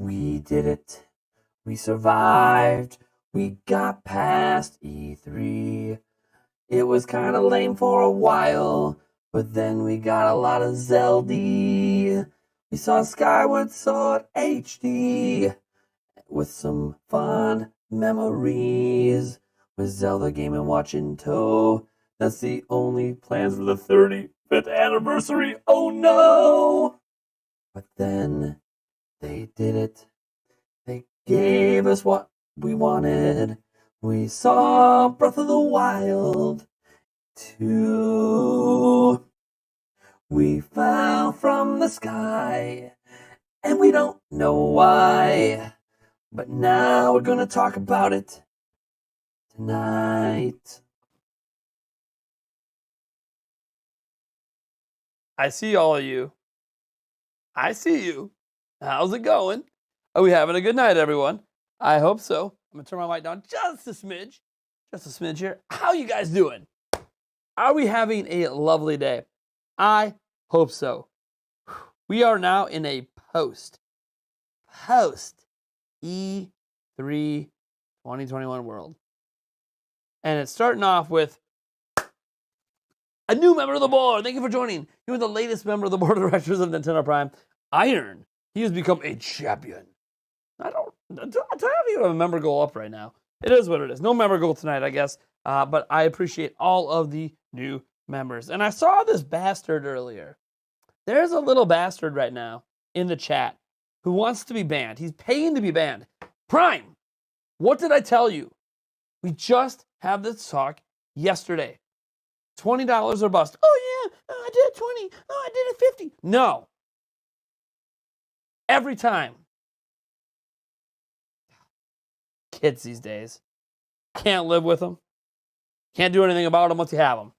We did it. We survived. We got past E3. It was kind of lame for a while, but then we got a lot of Zelda. We saw Skyward Sword HD with some fun memories with Zelda Game & Watch in tow. That's the only plans for the 35th anniversary. Oh no! But then they did it. They gave us what we wanted. We saw Breath of the Wild 2. We fell from the sky, and we don't know why. But now we're gonna talk about it tonight. I see all of you. I see you. How's it going? Are we having a good night, everyone? I hope so. I'm gonna turn my mic down just a smidge. Just a smidge here. How you guys doing? Are we having a lovely day? I hope so. We are now in a post E3 2021 world. And it's starting off with a new member of the board. Thank you for joining. You are the latest member of the board of directors of Nintendo Prime. Iron. He has become a champion. I don't have even a member goal up right now. It is what it is. No member goal tonight, I guess. But I appreciate all of the new members. And I saw this bastard earlier. There's a little bastard right now in the chat who wants to be banned. He's paying to be banned. Prime, what did I tell you? We just had this talk yesterday. $20 or bust. Oh, yeah, I did it 20. Oh, I did it 50. No. Every time. Kids these days. Can't live with them. Can't do anything about them once you have them.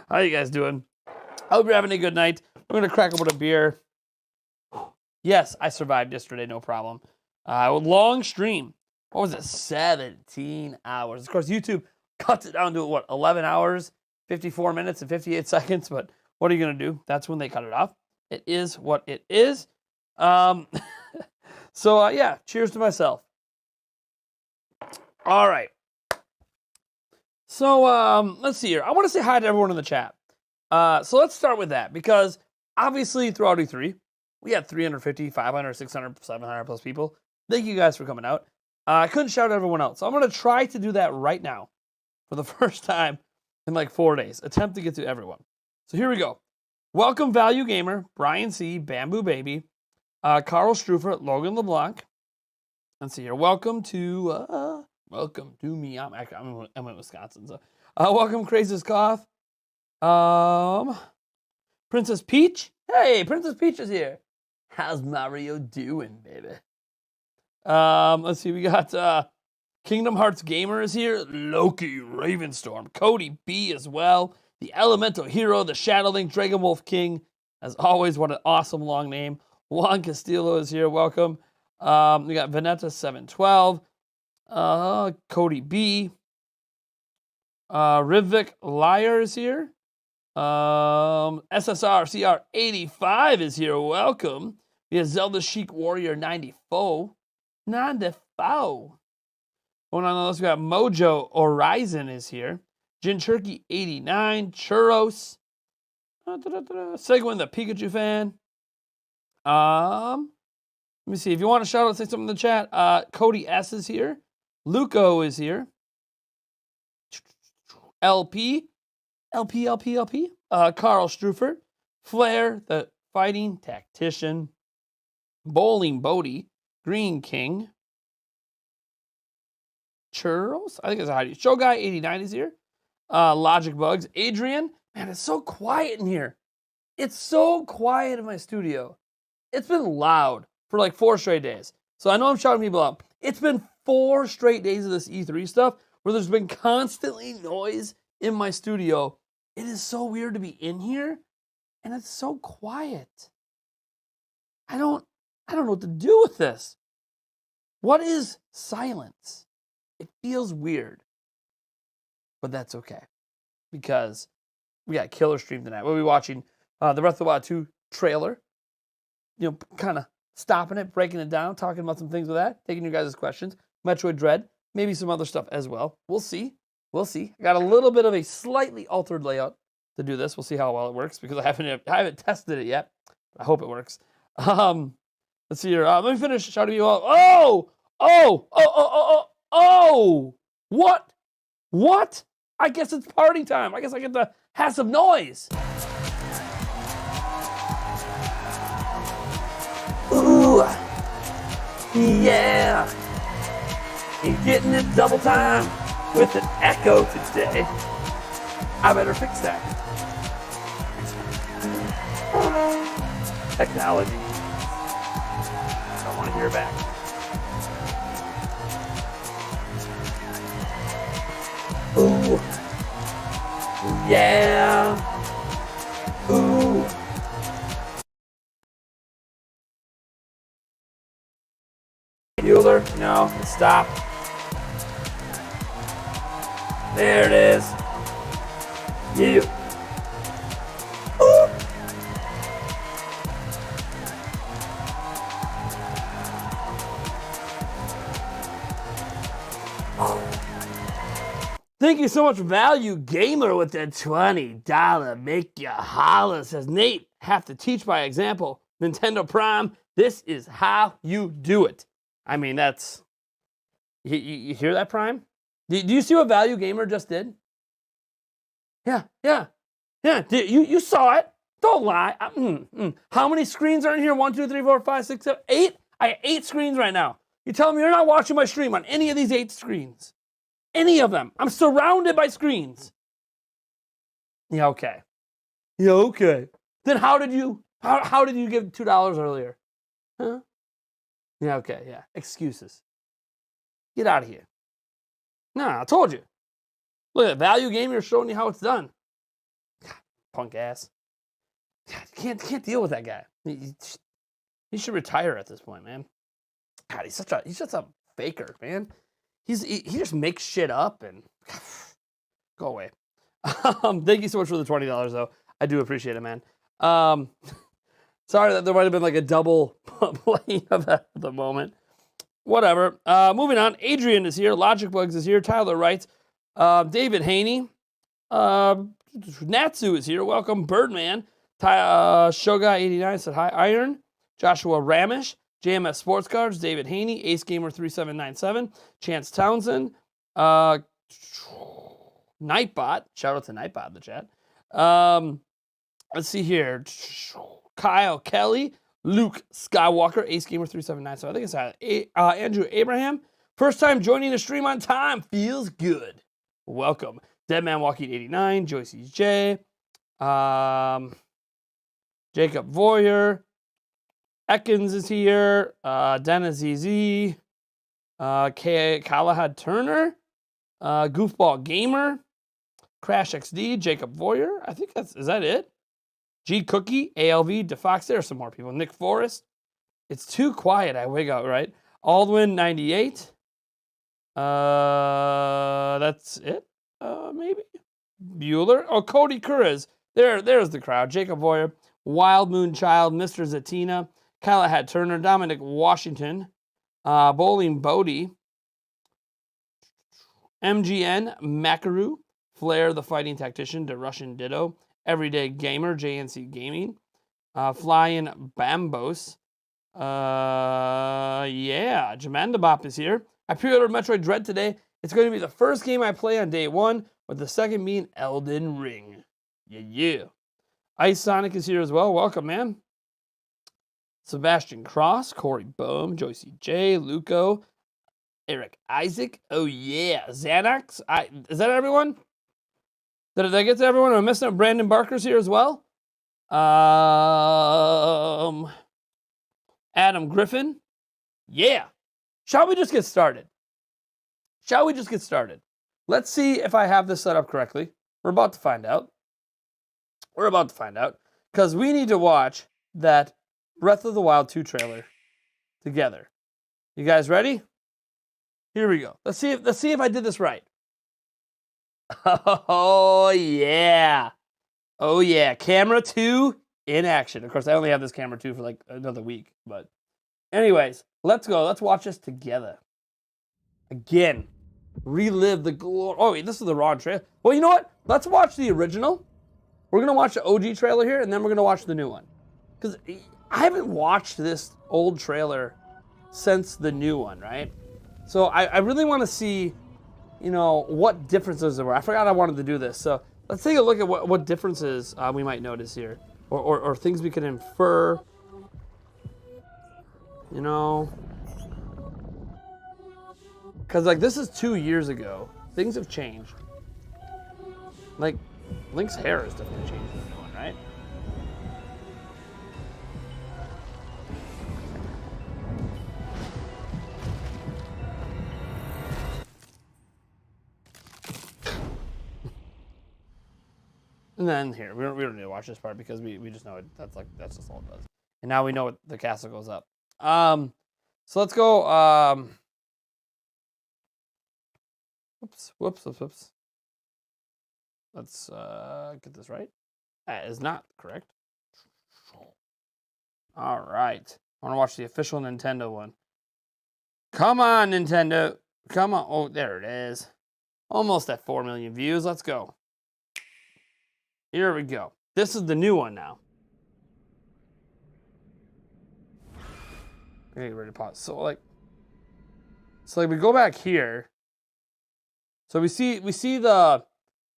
How you guys doing? I hope you're having a good night. We're going to crack open a beer. Yes, I survived yesterday, no problem. Long stream. What was it? 17 hours. Of course, YouTube cuts it down to, 11 hours, 54 minutes, and 58 seconds. But what are you going to do? That's when they cut it off. It is what it is. So, yeah, cheers to myself. All right. So, let's see here. I want to say hi to everyone in the chat. So let's start with that, because obviously throughout E3, we had 350, 500, 600, 700 plus people. Thank you guys for coming out. I couldn't shout out everyone else, so I'm going to try to do that right now for the first time in like 4 days. Attempt to get to everyone. So here we go. Welcome, Value Gamer, Brian C., Bamboo Baby, Carl Strufer, Logan LeBlanc. Let's see here. Welcome to me. I'm in Wisconsin, so welcome, Craziest Cough. Princess Peach. Hey, Princess Peach is here. How's Mario doing, baby? Let's see. We got Kingdom Hearts Gamer is here. Loki, Ravenstorm, Cody B as well. The Elemental Hero, the Shadowlink, Dragon Wolf King. As always, what an awesome long name. Juan Castillo is here. Welcome. We got Vanetta 712. Cody B. Rivik Liar is here. SSR CR 85 is here. Welcome. We have Zelda Chic Warrior 94. 94. Going on the list, we got Mojo Horizon is here. Jin Turkey 89. Churros. Seguin the Pikachu fan. Let me see. If you want to shout out, say something in the chat. Cody S is here. Luco is here. LP. Carl Strufer. Flair, the fighting tactician. Bowling Bodie. Green King. Churros. I think it's how you. Show Guy 89 is here. Logic Bugs. Adrian. Man, it's so quiet in here. It's so quiet in my studio. It's been loud for like 4 straight days. So I know I'm shouting people out. It's been 4 straight days of this E3 stuff where there's been constantly noise in my studio. It is so weird to be in here, and it's so quiet. I don't know what to do with this. What is silence? It feels weird, but that's okay, because we got a killer stream tonight. We'll be watching the Breath of the Wild 2 trailer. You know, kind of stopping it, breaking it down, talking about some things with that, taking you guys' questions. Metroid Dread, maybe some other stuff as well. We'll see. We'll see. I got a little bit of a slightly altered layout to do this. We'll see how well it works because I haven't tested it yet. I hope it works. Let's see here. Let me finish shouting you all. Oh! What? I guess it's party time. I guess I get to have some noise. Ooh, yeah. You're getting it double time with an echo today. I better fix that. Technology. I don't want to hear it back. Ooh. Yeah. Ooh. Bueller, no, stop. There it is. You. Ooh. Thank you so much, Value Gamer, with the $20 make you holla. Says Nate, have to teach by example. Nintendo Prime, this is how you do it. I mean, that's... You hear that, Prime? Do you see what Value Gamer just did? Yeah. You saw it. Don't lie. How many screens are in here? 1, 2, 3, 4, 5, 6, 7, 8? I have 8 screens right now. You tell me you're not watching my stream on any of these 8 screens. Any of them. I'm surrounded by screens. Yeah, okay. Then how did you give $2 earlier? Huh? Yeah, okay, yeah. Excuses. Get out of here. Nah, I told you. Look at Value Gamer showing you how it's done. God, punk ass. God, can't deal with that guy. He should retire at this point, man. God, he's just a faker, man. He just makes shit up and go away. Thank you so much for the $20 though. I do appreciate it, man. Sorry that there might have been like a double playing of that at the moment. Whatever. Moving on. Adrian is here. Logic Bugs is here. Tyler writes. David Haney. Natsu is here. Welcome. Birdman. Shogai89 said hi. Iron. Joshua Ramish. JMS Sports Cards, David Haney, Ace Gamer 3797, Chance Townsend, Nightbot, shout out to Nightbot in the chat. Let's see here, Kyle Kelly, Luke Skywalker, Ace Gamer 3797. I think it's Andrew Abraham. First time joining the stream on time, feels good. Welcome. Deadman Walking 89, Joyce J, Jacob Voyer. Ekins is here. Dennis ZZ. Kalahad Turner. Goofball Gamer. Crash XD. Jacob Voyer. I think is that it? G Cookie. ALV. DeFox. There are some more people. Nick Forrest. It's too quiet. I wake up, right? Aldwin 98. That's it. Maybe. Bueller. Oh, Cody Kurz. There's the crowd. Jacob Voyer. Wild Moon Child. Mr. Zatina. Kalahad Turner, Dominic Washington, Bowling Bodie, MGN, Macaru, Flair the Fighting Tactician, The Russian Ditto, Everyday Gamer, JNC Gaming, Flying Bambos, Jamandabop is here. I pre-ordered Metroid Dread today. It's going to be the first game I play on day 1, with the second being Elden Ring. Yeah. Ice Sonic is here as well. Welcome, man. Sebastian Cross, Corey Bohm, Joyce J, Luco, Eric Isaac. Oh yeah, Xanax. Is that everyone? Did I get to everyone? Am I missing out? Brandon Barker's here as well. Adam Griffin. Yeah. Shall we just get started? Let's see if I have this set up correctly. We're about to find out. Because we need to watch that Breath of the Wild 2 trailer together. You guys ready? Here we go. Let's see if I did this right. Oh yeah. Camera 2 in action. Of course, I only have this camera 2 for like another week, but Anyways, let's go. Let's watch this together. Again, relive the glory. Oh, wait, this is the raw trailer. Well, you know what? Let's watch the original. We're going to watch the OG trailer here, and then we're going to watch the new one. Because I haven't watched this old trailer since the new one, right? So I really want to see, you know, what differences there were. I forgot I wanted to do this. So let's take a look at what differences we might notice here. Or things we can infer. You know. Because, like, this is 2 years ago. Things have changed. Like, Link's hair has definitely changed in the new one, right? And then here, we don't need to watch this part because we just know it. That's just all it does. And now we know what the castle goes up. So let's go. Whoops. Let's get this right. That is not correct. All right. I want to watch the official Nintendo one. Come on, Nintendo. Come on. Oh, there it is. Almost at 4 million views. Let's go. Here we go. This is the new one now. Okay, ready to pause. So like we go back here. So we see the,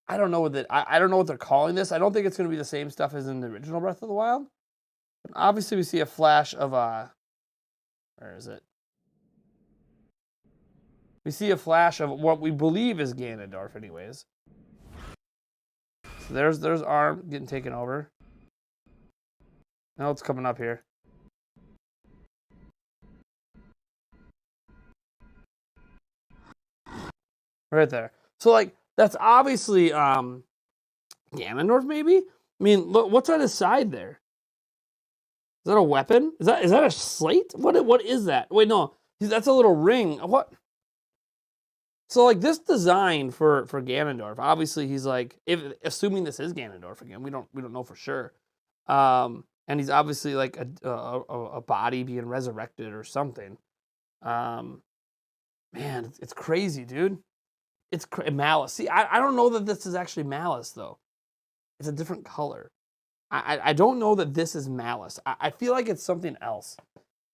I don't know what I don't know what they're calling this. I don't think it's going to be the same stuff as in the original Breath of the Wild. But obviously we see a flash of where is it? We see a flash of what we believe is Ganondorf anyways. So there's Arm getting taken over. Now it's coming up here. Right there. So like that's obviously Ganondorf maybe? I mean, look, what's on his side there? Is that a weapon? Is that a slate? What is that? Wait, no. That's a little ring. What? So like this design for Ganondorf, obviously he's like, assuming this is Ganondorf again, we don't know for sure. And he's obviously like a body being resurrected or something. Man, it's crazy, dude. It's Malice. See, I don't know that this is actually Malice though. It's a different color. I don't know that this is Malice. I feel like it's something else.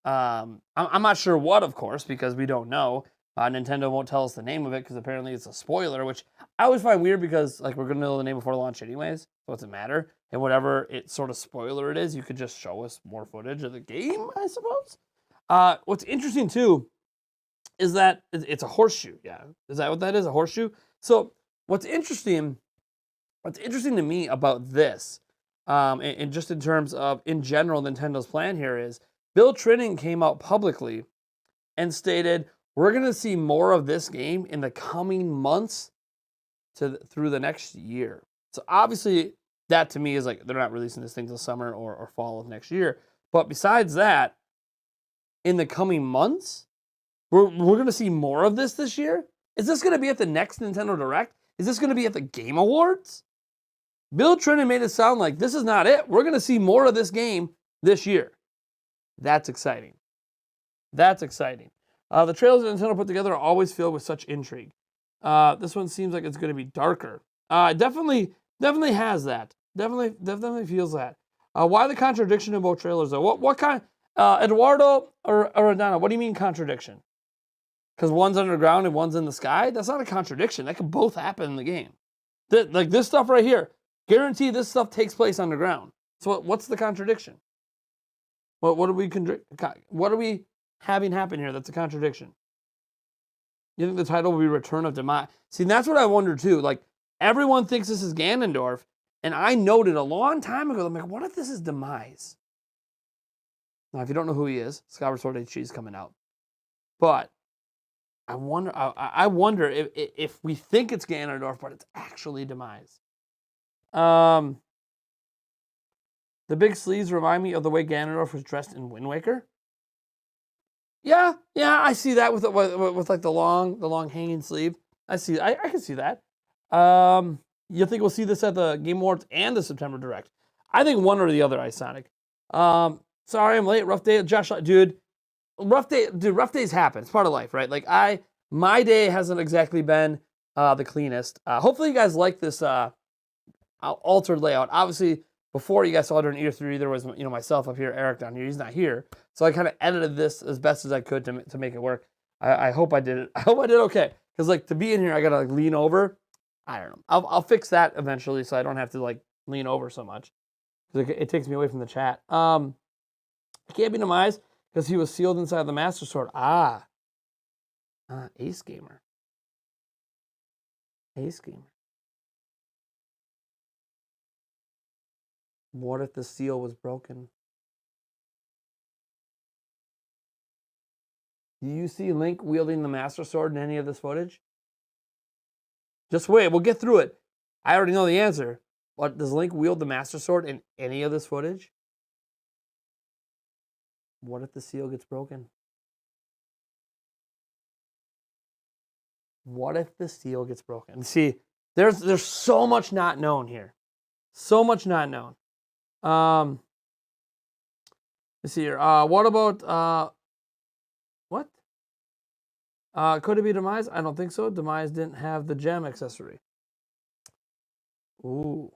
I'm not sure what, of course, because we don't know. Nintendo won't tell us the name of it because apparently it's a spoiler, which I always find weird because like we're gonna know the name before launch anyways, so it doesn't matter. And whatever it sort of spoiler it is, you could just show us more footage of the game, I suppose. What's interesting too is that it's a horseshoe. Yeah, is that what that is? A horseshoe. So what's interesting to me about this, and just in terms of in general Nintendo's plan here is Bill Trinen came out publicly and stated, we're going to see more of this game in the coming months through the next year. So obviously, that to me is like, they're not releasing this thing till summer or fall of next year. But besides that, in the coming months, we're going to see more of this year? Is this going to be at the next Nintendo Direct? Is this going to be at the Game Awards? Bill Trinen made it sound like this is not it. We're going to see more of this game this year. That's exciting. That's exciting. The trailers that Nintendo put together are always filled with such intrigue. This one seems like it's going to be darker. Definitely has that. Definitely feels that. Why the contradiction in both trailers though? What kind? Eduardo or Adana? What do you mean contradiction? Because one's underground and one's in the sky? That's not a contradiction. That could both happen in the game. Like this stuff right here, guarantee this stuff takes place underground. So what's the contradiction? What are we having happen here that's a contradiction? You think the title will be Return of Demise? See, that's what I wonder too. Like, everyone thinks this is Ganondorf, and I noted a long time ago, I'm like, what if this is Demise? Now, if you don't know who he is, Skyward Sword HD is coming out. But I wonder if we think it's Ganondorf, but it's actually Demise. The big sleeves remind me of the way Ganondorf was dressed in Wind Waker. Yeah, I see that with like the long hanging sleeve. I can see that. You think we'll see this at the Game Awards and the September Direct? I think one or the other, Isonic. Sorry I'm late. Rough day. Josh, dude, rough day, dude. Rough days happen. It's part of life, right? Like my day hasn't exactly been the cleanest. Hopefully, you guys like this altered layout. Obviously, before you guys saw it in E3, there was myself up here, Eric down here. He's not here, so I kind of edited this as best as I could to make it work. I hope I did it. I hope I did okay. Because like to be in here, I gotta like lean over. I don't know. I'll fix that eventually, so I don't have to like lean over so much. Because it takes me away from the chat. It can't be demised because he was sealed inside the Master Sword. Ace Gamer. Ace Gamer. What if the seal was broken? Do you see Link wielding the Master Sword in any of this footage? Just wait, we'll get through it. I already know the answer. But does Link wield the Master Sword in any of this footage? What if the seal gets broken? What if the seal gets broken? See, there's so much not known here. So much not known. Let's see here. What about what? Could it be Demise? I don't think so. Demise didn't have the gem accessory. Ooh.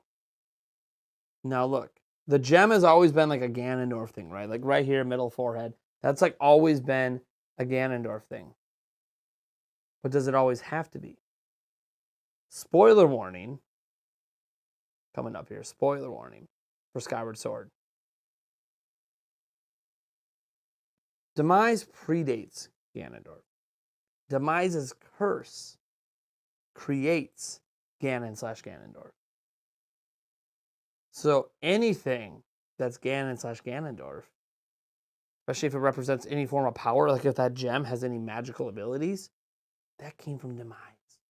Now look, the gem has always been like a Ganondorf thing, right? Like right here, middle forehead. That's like always been a Ganondorf thing. But does it always have to be? Spoiler warning. Coming up here. Spoiler warning for Skyward Sword. Demise predates Ganondorf. Demise's curse creates Ganon/Ganondorf. So anything that's Ganon/Ganondorf, especially if it represents any form of power, like if that gem has any magical abilities, that came from Demise.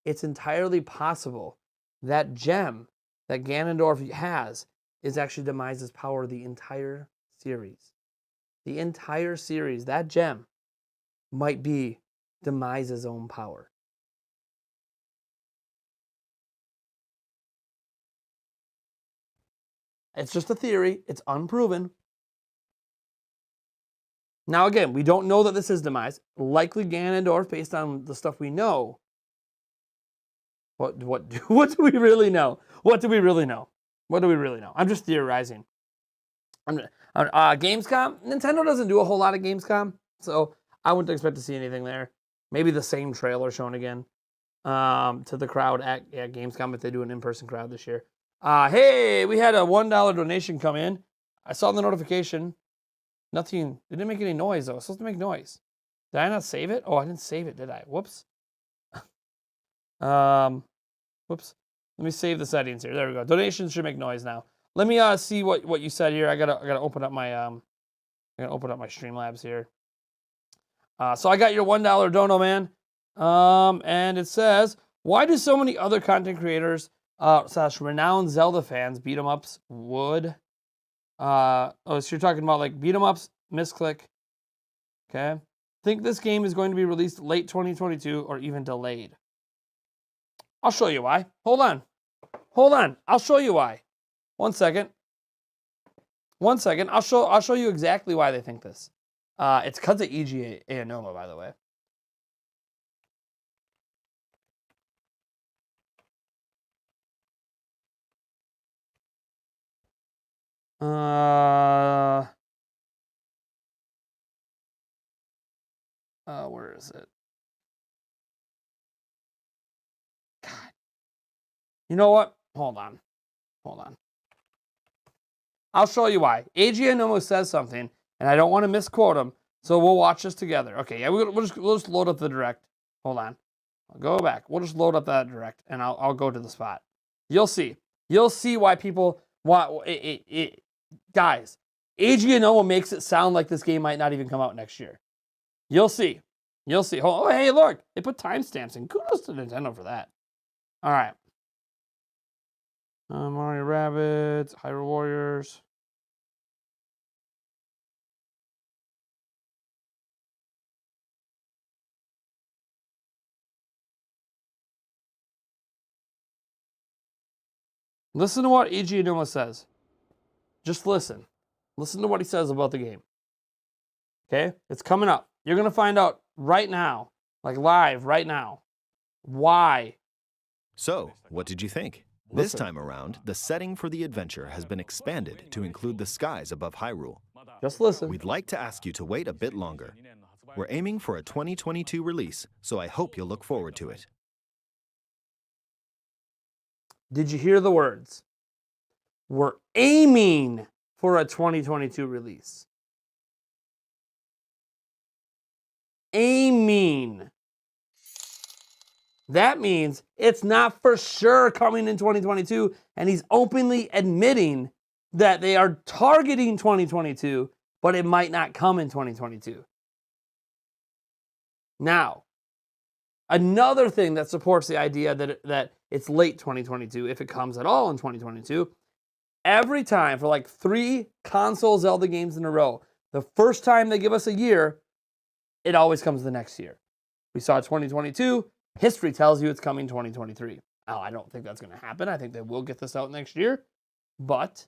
It's entirely possible that gem that Ganondorf has is actually Demise's power the entire series. The entire series, that gem might be Demise's own power. It's just a theory. It's unproven. Now, again, we don't know that this is Demise. Likely Ganondorf, based on the stuff we know. What do we really know? What do we really know? What do we really know? I'm just theorizing. Gamescom. Nintendo doesn't do a whole lot of Gamescom, so I wouldn't expect to see anything there. Maybe the same trailer shown again to the crowd at Gamescom if they do an in-person crowd this year. Hey, we had a $1 donation come in. I saw the notification. Nothing. It didn't make any noise, though. It's supposed to make noise. Did I not save it? Oh, I didn't save it, did I? Whoops. Whoops. Let me save the settings here. There we go. Donations should make noise now. Let me see what you said here. I gotta open up my Streamlabs here. So I got your $1 dono, man. And it says, why do so many other content creators / renowned Zelda fans beat 'em ups would so you're talking about like beat 'em ups, misclick. Okay. Think this game is going to be released late 2022 or even delayed. I'll show you why. Hold on. I'll show you why. One second. I'll show you exactly why they think this. It's because of EGA Aonuma, by the way. Where is it? God. You know what? Hold on. I'll show you why. AG Aonuma says something, and I don't want to misquote him, so we'll watch this together. Okay, yeah, we'll just load up the direct. Hold on. I'll go back. We'll just load up that direct, and I'll go to the spot. You'll see. You'll see why people want it. Guys, AG Aonuma makes it sound like this game might not even come out next year. You'll see. Oh, hey, look. They put timestamps in. Kudos to Nintendo for that. All right. Mario Rabbids, Hyrule Warriors. Listen to what AG Aonuma says. Just listen. Listen to what he says about the game. Okay? It's coming up. You're going to find out right now, like live right now, why. So, what did you think? This time around, the setting for the adventure has been expanded to include the skies above Hyrule. Just listen. We'd like to ask you to wait a bit longer. We're aiming for a 2022 release, so I hope you'll look forward to it. Did you hear the words? We're aiming for a 2022 release. Aiming. That means it's not for sure coming in 2022, and he's openly admitting that they are targeting 2022, but it might not come in 2022. Now, another thing that supports the idea that it's late 2022, if it comes at all in 2022, every time for like 3 console Zelda games in a row, the first time they give us a year, it always comes the next year. We saw 2022. History tells you it's coming 2023. Now, I don't think that's going to happen. I think they will get this out next year. But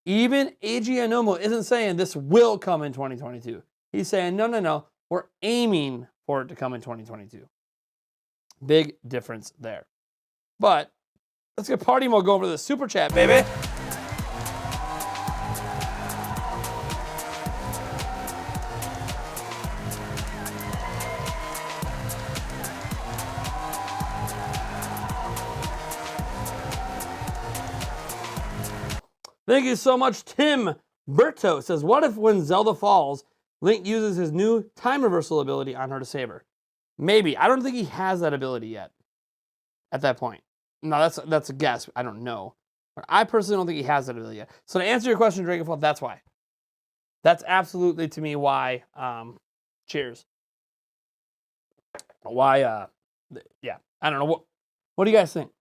even Eiji Aonomo isn't saying this will come in 2022. He's saying, no, we're aiming for it to come in 2022. Big difference there. But let's get party mode going for the super chat, baby. Thank you so much, Tim Berto says, what if when Zelda falls, Link uses his new time reversal ability on her to save her? Maybe. I don't think he has that ability yet at that point. No, that's a guess. I don't know. But I personally don't think he has that ability yet. So to answer your question, Dragonfall, that's why. That's absolutely, to me, why. Cheers. Why, yeah. I don't know. What do you guys think?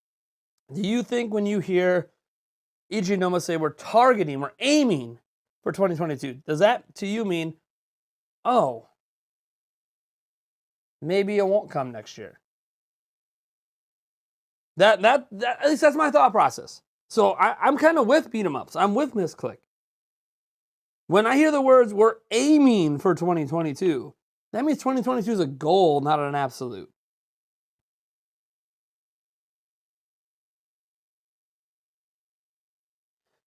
Do you think when you hear Eiji Aonomo say we're aiming for 2022, does that to you mean, oh, maybe it won't come next year? That at least that's my thought process. So I'm kind of with beat 'em ups. I'm with Misclick. When I hear the words we're aiming for 2022, that means 2022 is a goal, not an absolute.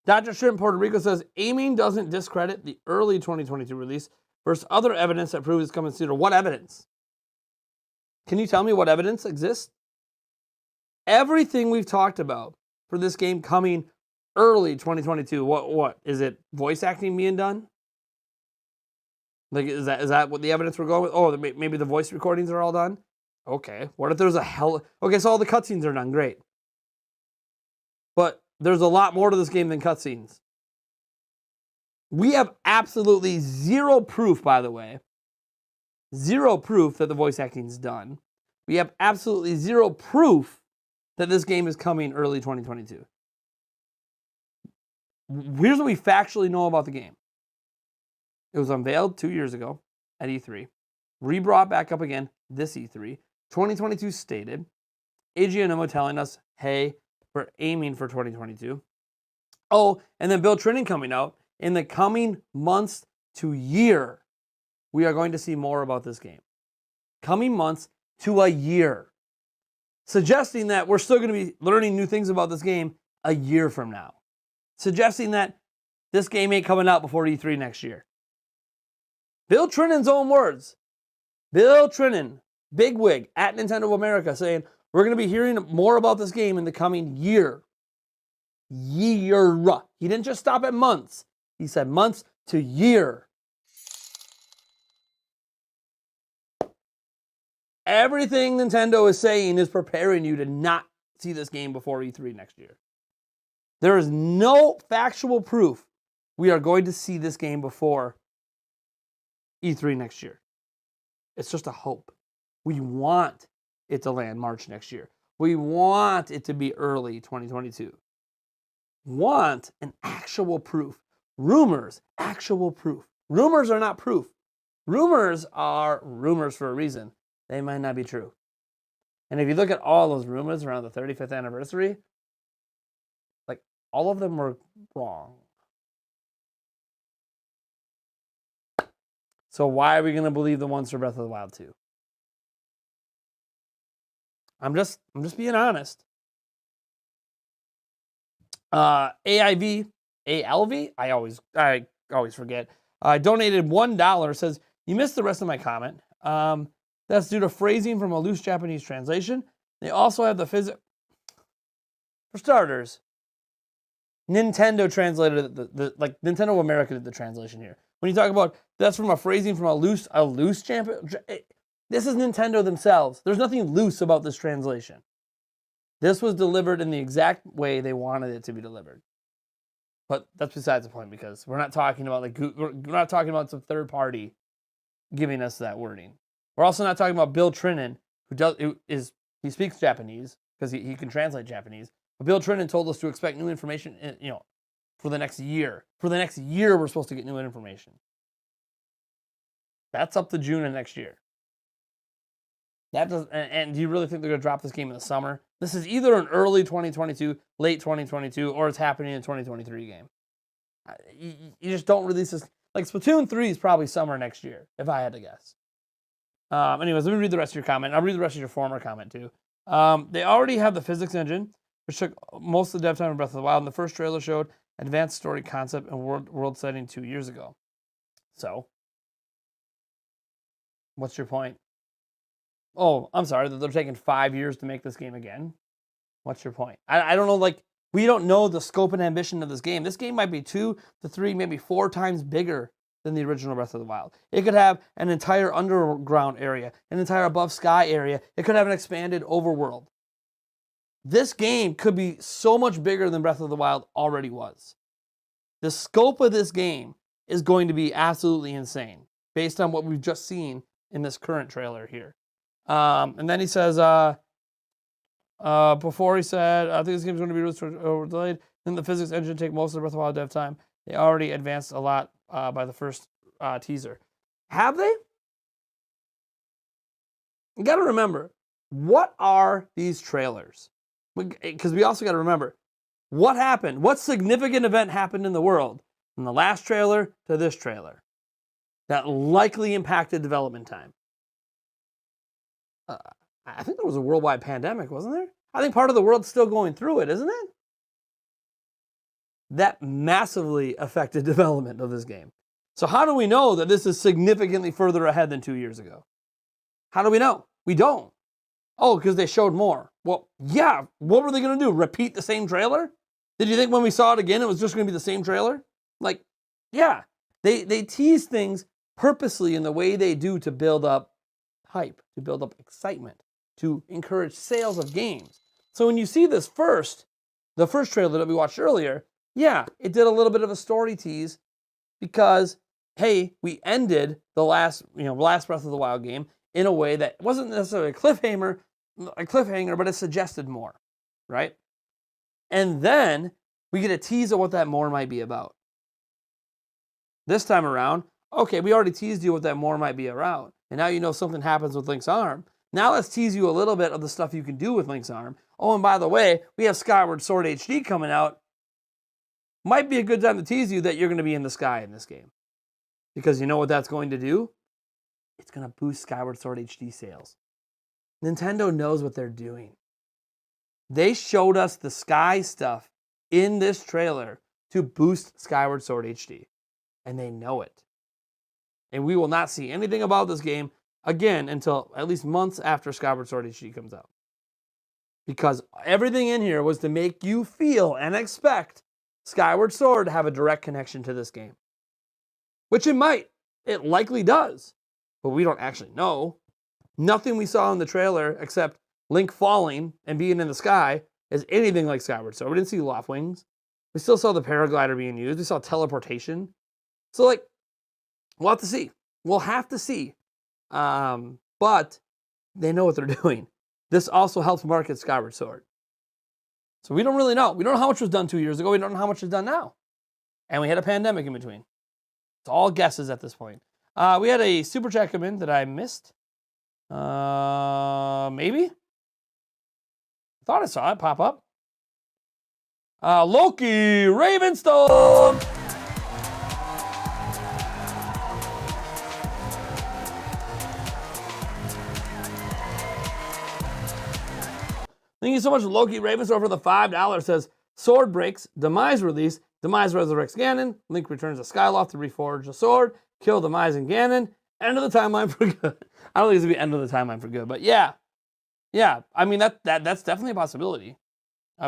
Dr. Shrimp Puerto Rico says, aiming doesn't discredit the early 2022 release versus other evidence that proves it's coming sooner. What evidence? Can you tell me what evidence exists? Everything we've talked about for this game coming early 2022, what? Is it voice acting being done? Like, is that what the evidence we're going with? Oh, maybe the voice recordings are all done? Okay. What if there's okay, so all the cutscenes are done. Great. But there's a lot more to this game than cutscenes. We have absolutely zero proof, by the way. Zero proof that the voice acting's done. We have absolutely zero proof that this game is coming early 2022. Here's what we factually know about the game. It was unveiled 2 years ago at E3. Re-brought back up again this E3. 2022 stated. Eiji Aonomo telling us, hey, we're aiming for 2022. Oh, and then Bill Trinen coming out. In the coming months to year, we are going to see more about this game. Coming months to a year. Suggesting that we're still going to be learning new things about this game a year from now. Suggesting that this game ain't coming out before E3 next year. Bill Trinen's own words. Bill Trinen, bigwig at Nintendo of America, saying, we're going to be hearing more about this game in the coming year. Year. He didn't just stop at months. He said months to year. Everything Nintendo is saying is preparing you to not see this game before E3 next year. There is no factual proof we are going to see this game before E3 next year. It's just a hope. We want it to land March next year. We want it to be early 2022. Want an actual proof. Rumors, actual proof. Rumors are not proof. Rumors are rumors for a reason. They might not be true. And if you look at all those rumors around the 35th anniversary, like all of them were wrong. So why are we going to believe the ones for Breath of the Wild 2? I'm just being honest. ALV, I always forget. Donated $1. Says, you missed the rest of my comment. That's due to phrasing from a loose Japanese translation. They also have the physics. For starters, Nintendo translated Nintendo of America did the translation here. When you talk about that's from a phrasing from a loose champion, this is Nintendo themselves. There's nothing loose about this translation. This was delivered in the exact way they wanted it to be delivered. But that's besides the point, because we're not talking about some third party giving us that wording. We're also not talking about Bill Trinan, he speaks Japanese because he can translate Japanese. But Bill Trinan told us to expect new information, for the next year. For the next year, we're supposed to get new information. That's up to June of next year. And do you really think they're going to drop this game in the summer? This is either an early 2022, late 2022, or it's happening in a 2023 game. You just don't release this. Like Splatoon 3 is probably summer next year, if I had to guess. Anyways, let me read the rest of your comment. I'll read the rest of your former comment too. They already have the physics engine, which took most of the dev time in Breath of the Wild, and the first trailer showed advanced story concept and world setting 2 years ago. So, what's your point? Oh, I'm sorry, that they're taking 5 years to make this game again. What's your point? I don't know, we don't know the scope and ambition of this game. This game might be 2 to 3, maybe 4 times bigger than the original Breath of the Wild. It could have an entire underground area, an entire above sky area. It could have an expanded overworld. This game could be so much bigger than Breath of the Wild already was. The scope of this game is going to be absolutely insane based on what we've just seen in this current trailer here. And then he says, before he said, I think this game's going to be released or delayed. Then the physics engine take most of the Breath of the Wild dev time. They already advanced a lot by the first teaser. Have they? You got to remember, what are these trailers? Because we also got to remember, what happened? What significant event happened in the world from the last trailer to this trailer that likely impacted development time? I think there was a worldwide pandemic, wasn't there? I think part of the world's still going through it, isn't it? That massively affected development of this game. So how do we know that this is significantly further ahead than 2 years ago? How do we know? We don't. Oh, because they showed more. Well, yeah, what were they going to do? Repeat the same trailer? Did you think when we saw it again, it was just going to be the same trailer? Yeah. They tease things purposely in the way they do to build up hype, to build up excitement, to encourage sales of games. So when you see the first trailer that we watched earlier, yeah, it did a little bit of a story tease because, hey, we ended the last Breath of the Wild game in a way that wasn't necessarily a cliffhanger, but it suggested more, right? And then we get a tease of what that more might be about. This time around, okay, we already teased you what that more might be around, and now you know something happens with Link's arm. Now let's tease you a little bit of the stuff you can do with Link's arm. Oh, and by the way, we have Skyward Sword HD coming out. Might be a good time to tease you that you're going to be in the sky in this game. Because you know what that's going to do? It's going to boost Skyward Sword HD sales. Nintendo knows what they're doing. They showed us the sky stuff in this trailer to boost Skyward Sword HD. And they know it. And we will not see anything about this game again until at least months after Skyward Sword HD comes out. Because everything in here was to make you feel and expect Skyward Sword to have a direct connection to this game. Which it might. It likely does. But we don't actually know. Nothing we saw in the trailer except Link falling and being in the sky is anything like Skyward Sword. We didn't see Loft Wings. We still saw the paraglider being used. We saw teleportation. So, we'll have to see. We'll have to see. But they know what they're doing. This also helps market Skyward Sword. So we don't really know. We don't know how much was done 2 years ago. We don't know how much is done now. And we had a pandemic in between. It's all guesses at this point. We had a super chat come in that I missed. Maybe? I thought I saw it pop up. Loki Ravenstone. Thank you so much, Loki Ravensor, for the $5. Says, sword breaks, Demise release, Demise resurrects Ganon, Link returns to Skyloft to reforge the sword, kill Demise and Ganon, end of the timeline for good. I don't think it's going to be end of the timeline for good, but yeah. Yeah, I mean, that's definitely a possibility.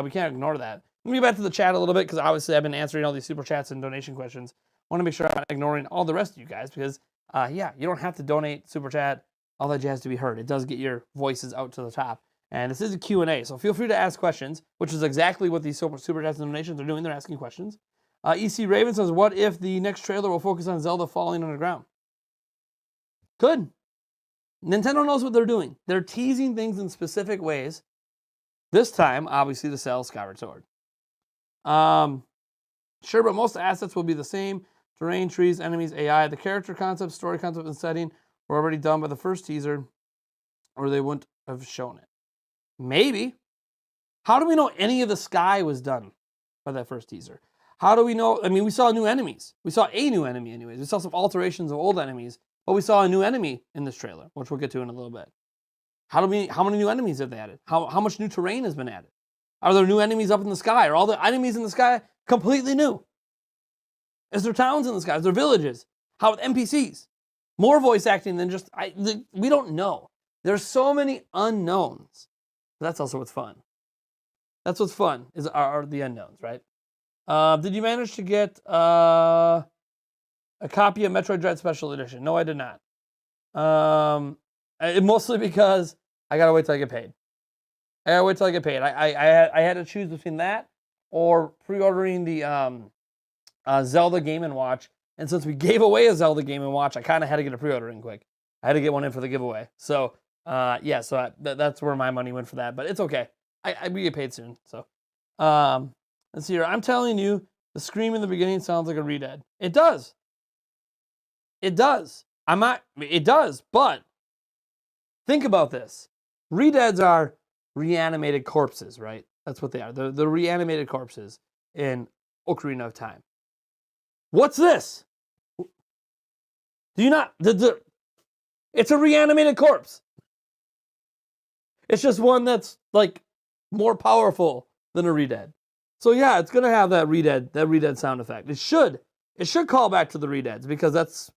We can't ignore that. Let me get back to the chat a little bit, because obviously I've been answering all these super chats and donation questions. I want to make sure I'm not ignoring all the rest of you guys, because, yeah, you don't have to donate, super chat, all that jazz to be heard. It does get your voices out to the top. And this is a Q&A, so feel free to ask questions, which is exactly what these super chats and donations are doing. They're asking questions. EC Raven says, what if the next trailer will focus on Zelda falling underground? Good. Nintendo knows what they're doing. They're teasing things in specific ways. This time, obviously, to sell Skyward Sword. Sure, but most assets will be the same. Terrain, trees, enemies, AI. The character concept, story concept, and setting were already done by the first teaser, or they wouldn't have shown it. Maybe. How do we know any of the sky was done by that first teaser? How do we know? I mean, we saw new enemies. We saw a new enemy anyways. We saw some alterations of old enemies, but we saw a new enemy in this trailer, which we'll get to in a little bit. How many new enemies have they added? How much new terrain has been added? Are there new enemies up in the sky? Are all the enemies in the sky completely new? Is there towns in the sky? Is there villages? How with NPCs? More voice acting than just, we don't know. There's so many unknowns. That's also what's fun. That's what's fun, are the unknowns, right? Did you manage to get a copy of Metroid Dread Special Edition? No, I did not. Mostly because I gotta wait till I get paid. I had to choose between that or pre-ordering the Zelda Game & Watch. And since we gave away a Zelda Game & Watch, I kind of had to get a pre-order in quick. I had to get one in for the giveaway. So, yeah, so that's where my money went for that. But it's okay. We get paid soon. So, let's see here. I'm telling you, the scream in the beginning sounds like a Red. It does. It does. It does, but think about this. Red are reanimated corpses, right? That's what they are. They're reanimated corpses in Ocarina of Time. What's this? Do you not? It's a reanimated corpse. It's just one that's like more powerful than a Red. So yeah, it's gonna have that Red sound effect. It should call back to the Reds because that's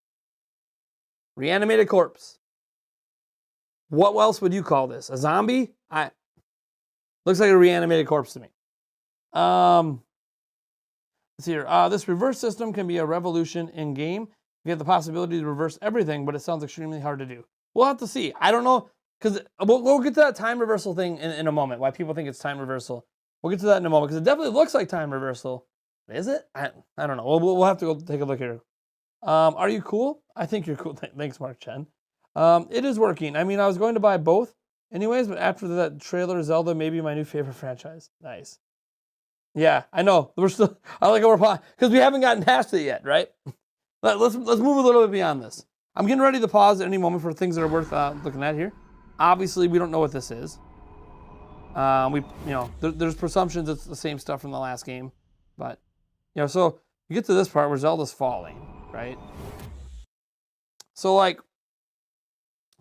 reanimated corpse. What else would you call this? A zombie? Looks like a reanimated corpse to me. Let's see here. This reverse system can be a revolution in game. You have the possibility to reverse everything, but it sounds extremely hard to do. We'll have to see. I don't know, because we'll get to that time reversal thing in a moment, why people think it's time reversal. We'll get to that in a moment, because it definitely looks like time reversal. Is it? I don't know. We'll have to go take a look here. Are you cool? I think you're cool. Thanks, Mark Chen. It is working. I mean, I was going to buy both anyways, but after that trailer, Zelda may be my new favorite franchise. Nice. Yeah, I know. We're still. I like how we're because we haven't gotten past it yet, right? Let's move a little bit beyond this. I'm getting ready to pause at any moment for things that are worth looking at here. Obviously, we don't know what this is. There's presumptions it's the same stuff from the last game, but so you get to this part where Zelda's falling, right? So like,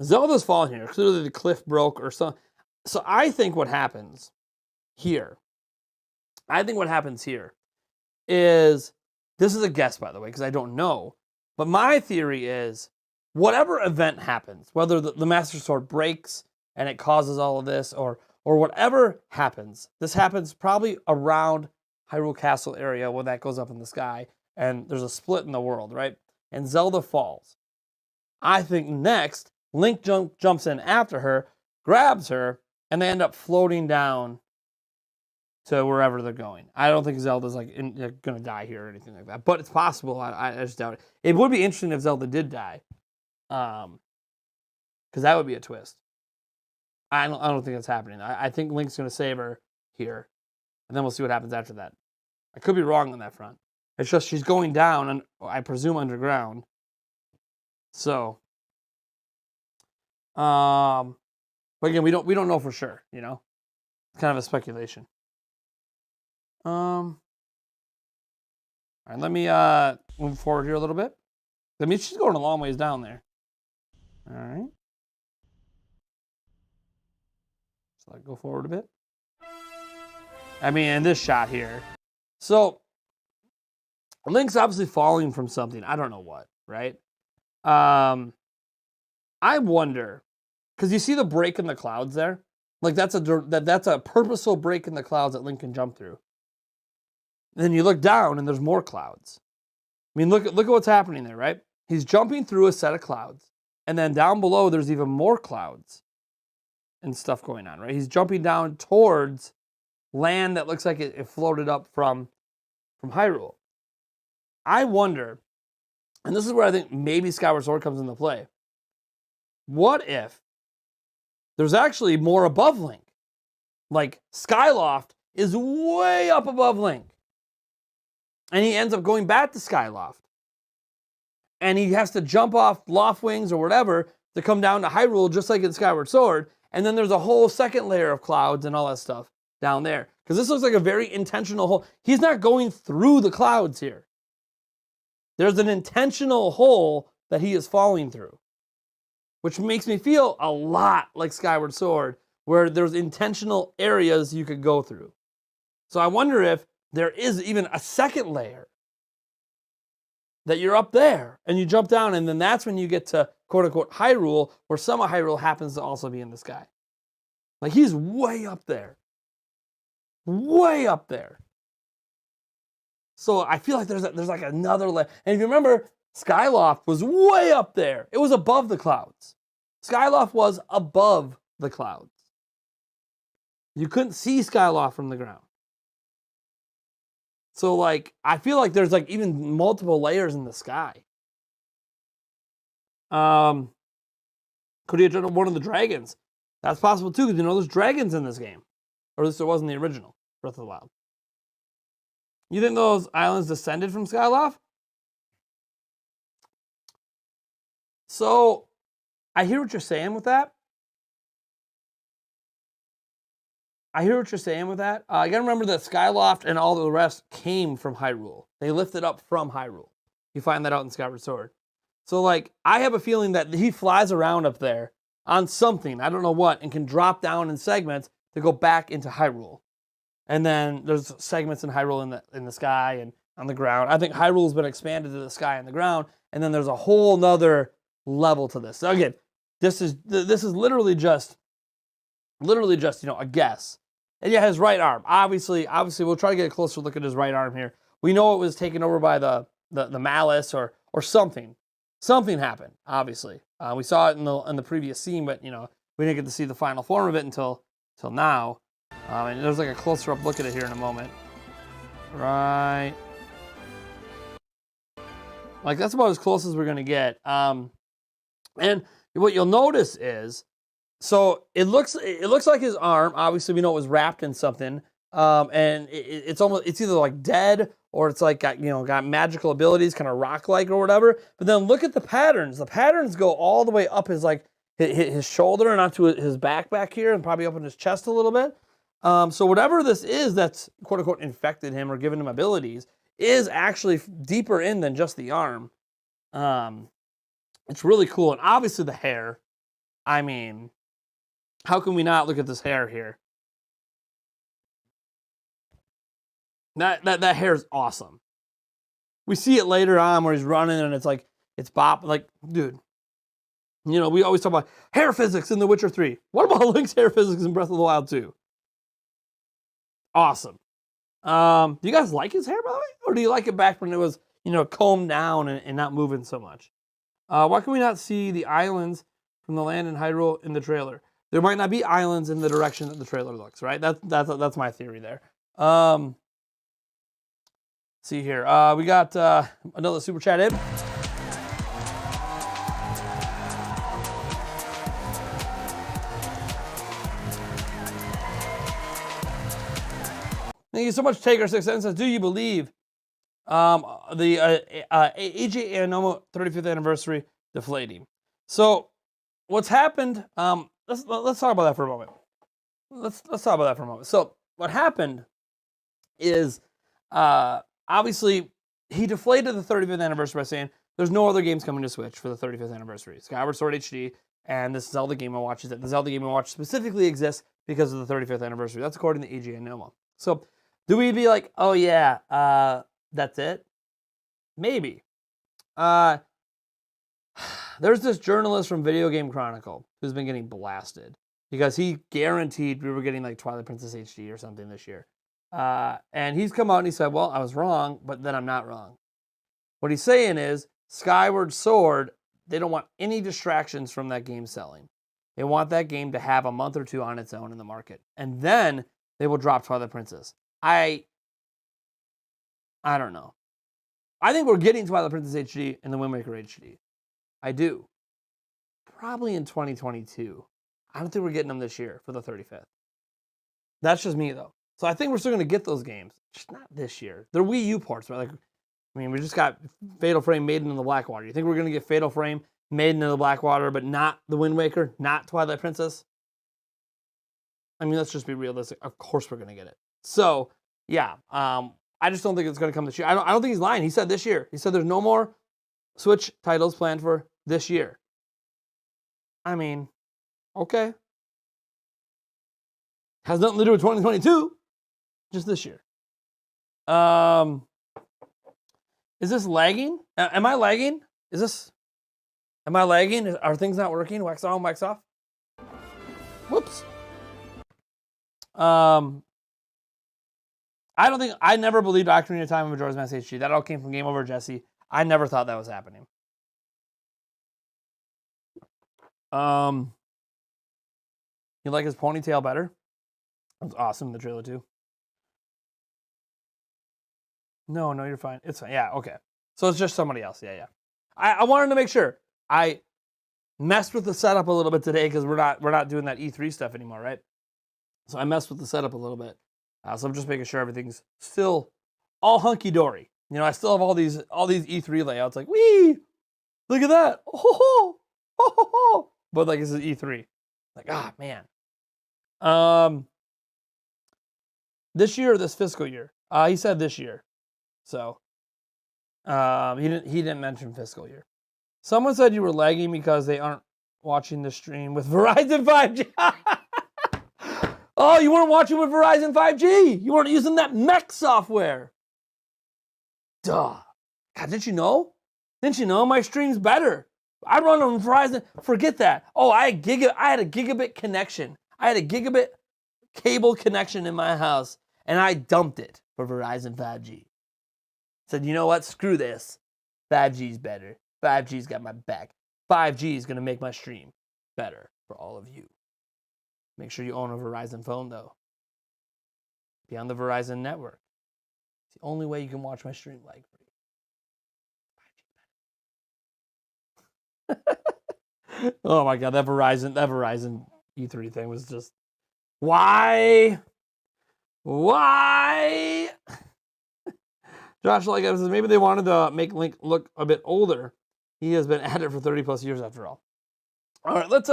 Zelda's falling here. Clearly, the cliff broke or something. So I think what happens here. Is, this is a guess, by the way, because I don't know, but my theory is whatever event happens, whether the Master Sword breaks and it causes all of this, or whatever happens, this happens probably around Hyrule Castle area when that goes up in the sky, and there's a split in the world, right? And Zelda falls. I think next, Link jumps in after her, grabs her, and they end up floating down to wherever they're going. I don't think Zelda's going to die here or anything like that, but it's possible. I just doubt it. It would be interesting if Zelda did die, because that would be a twist. I don't think that's happening. I think Link's going to save her here, and then we'll see what happens after that. I could be wrong on that front. It's just she's going down, and I presume underground. So, but again, we don't know for sure. It's kind of a speculation. All right, let me move forward here a little bit. I mean, she's going a long ways down there. All right. So I go forward a bit. I mean, in this shot here. So, Link's obviously falling from something. I don't know what, right? I wonder, because you see the break in the clouds there? Like, that's a purposeful break in the clouds that Link can jump through. Then you look down, and there's more clouds. I mean, look at what's happening there, right? He's jumping through a set of clouds. And then down below, there's even more clouds and stuff going on, right? He's jumping down towards land that looks like it floated up from Hyrule. I wonder, and this is where I think maybe Skyward Sword comes into play. What if there's actually more above Link? Like, Skyloft is way up above Link. And he ends up going back to Skyloft. And he has to jump off Loft Wings or whatever to come down to Hyrule, just like in Skyward Sword. And then there's a whole second layer of clouds and all that stuff down there. Because this looks like a very intentional hole. He's not going through the clouds here. There's an intentional hole that he is falling through, which makes me feel a lot like Skyward Sword, where there's intentional areas you could go through. So I wonder if there is even a second layer that you're up there and you jump down, and then that's when you get to quote unquote Hyrule, where some of Hyrule happens to also be in the sky. Like, he's way up there. Way up there. So I feel like there's like another layer. And if you remember, Skyloft was way up there. It was above the clouds. Skyloft was above the clouds. You couldn't see Skyloft from the ground. So, like, I feel like there's, like, even multiple layers in the sky. Could he have done one of the dragons? That's possible, too, because, you know, there's dragons in this game. Or at least there was in the original Breath of the Wild. You think those islands descended from Skyloft? So, I hear what you're saying with that. You got to remember that Skyloft and all the rest came from Hyrule. They lifted up from Hyrule. You find that out in Skyward Sword. So, like, I have a feeling that he flies around up there on something, I don't know what, and can drop down in segments to go back into Hyrule. And then there's segments in Hyrule in the sky and on the ground. I think Hyrule's been expanded to the sky and the ground, and then there's a whole nother level to this. So again, this is literally just a guess. And yeah, his right arm. Obviously, we'll try to get a closer look at his right arm here. We know it was taken over by the malice or something. Something happened, obviously. We saw it in the previous scene, but, you know, we didn't get to see the final form of it until now. And there's like a closer up look at it here in a moment. Right. Like, that's about as close as we're going to get. And what you'll notice is, so it looks like his arm, obviously we know it was wrapped in something, and it's either like dead or it's like got magical abilities, kind of rock-like or whatever. But then look at the patterns. The patterns go all the way up his shoulder and onto his back here, and probably up in his chest a little bit. So whatever this is that's quote unquote infected him or given him abilities is actually deeper in than just the arm. It's really cool, and obviously the hair. I mean, how can we not look at this hair here? That hair is awesome. We see it later on where he's running and it's bop. Like, dude, you know, we always talk about hair physics in The Witcher 3. What about Link's hair physics in Breath of the Wild 2? Awesome. Do you guys like his hair, by the way? Or do you like it back when it was, combed down and not moving so much? Why can we not see the islands from the land in Hyrule in the trailer? There might not be islands in the direction that the trailer looks, right? That's my theory there. See here. We got another super chat in. Thank you so much, Taker6N says, do you believe the AJ Aonuma 35th anniversary deflating? So what's happened, let's talk about that for a moment. Let's talk about that for a moment. So what happened is, obviously, he deflated the 35th anniversary by saying there's no other games coming to Switch for the 35th anniversary. Skyward Sword HD and this Zelda Game & Watch is that the Zelda Game & Watch specifically exists because of the 35th anniversary. That's according to AJ Aonuma. So Do we be like, oh yeah, that's it? Maybe. There's this journalist from Video Game Chronicle who's been getting blasted because he guaranteed we were getting like Twilight Princess HD or something this year. And he's come out and he said, well, I was wrong, but then I'm not wrong. What he's saying is Skyward Sword, they don't want any distractions from that game selling. They want that game to have a month or two on its own in the market. And then they will drop Twilight Princess. I don't know. I think we're getting Twilight Princess HD and the Wind Waker HD. I do. Probably in 2022. I don't think we're getting them this year for the 35th. That's just me, though. So I think we're still going to get those games. Just not this year. They're Wii U ports, right? Like, I mean, we just got Fatal Frame Maiden in the Blackwater. You think we're going to get Fatal Frame Maiden in the Blackwater, but not the Wind Waker, not Twilight Princess? I mean, let's just be realistic. Of course we're going to get it. So, yeah. I just don't think it's going to come this year. I don't think he's lying. He said this year. He said there's no more Switch titles planned for this year. I mean, okay. Has nothing to do with 2022. Just this year. Is this lagging? Am I lagging? Am I lagging? Are things not working? Wax on, wax off? Whoops. I never believed Ocarina of Time and Majora's Mask HD. That all came from Game Over Jesse. I never thought that was happening. You like his ponytail better? That's awesome in the trailer too. No, you're fine. It's fine. Yeah, okay. So it's just somebody else. Yeah. I wanted to make sure. I messed with the setup a little bit today because we're not doing that E3 stuff anymore, right? So I messed with the setup a little bit. So I'm just making sure everything's still all hunky dory. You know, I still have all these E3 layouts. Like, wee, look at that. Oh, ho, ho, ho. But like, this is E3. Like, man. This year or this fiscal year? He said this year. So, he didn't mention fiscal year. Someone said you were lagging because they aren't watching the stream with Verizon 5G. Oh, you weren't watching with Verizon 5G. You weren't using that mech software. Duh. God, didn't you know? Didn't you know my stream's better? I run on Verizon. Forget that. Oh, I had a gigabit connection. I had a gigabit cable connection in my house, and I dumped it for Verizon 5G. Said, you know what? Screw this. 5G's better. 5G's got my back. 5G is going to make my stream better for all of you. Make sure you own a Verizon phone, though. Be on the Verizon network. It's the only way you can watch my stream like free. Oh my God, that Verizon E3 thing was just why? Josh like says maybe they wanted to make Link look a bit older. He has been at it for 30 plus years after all. All right, let's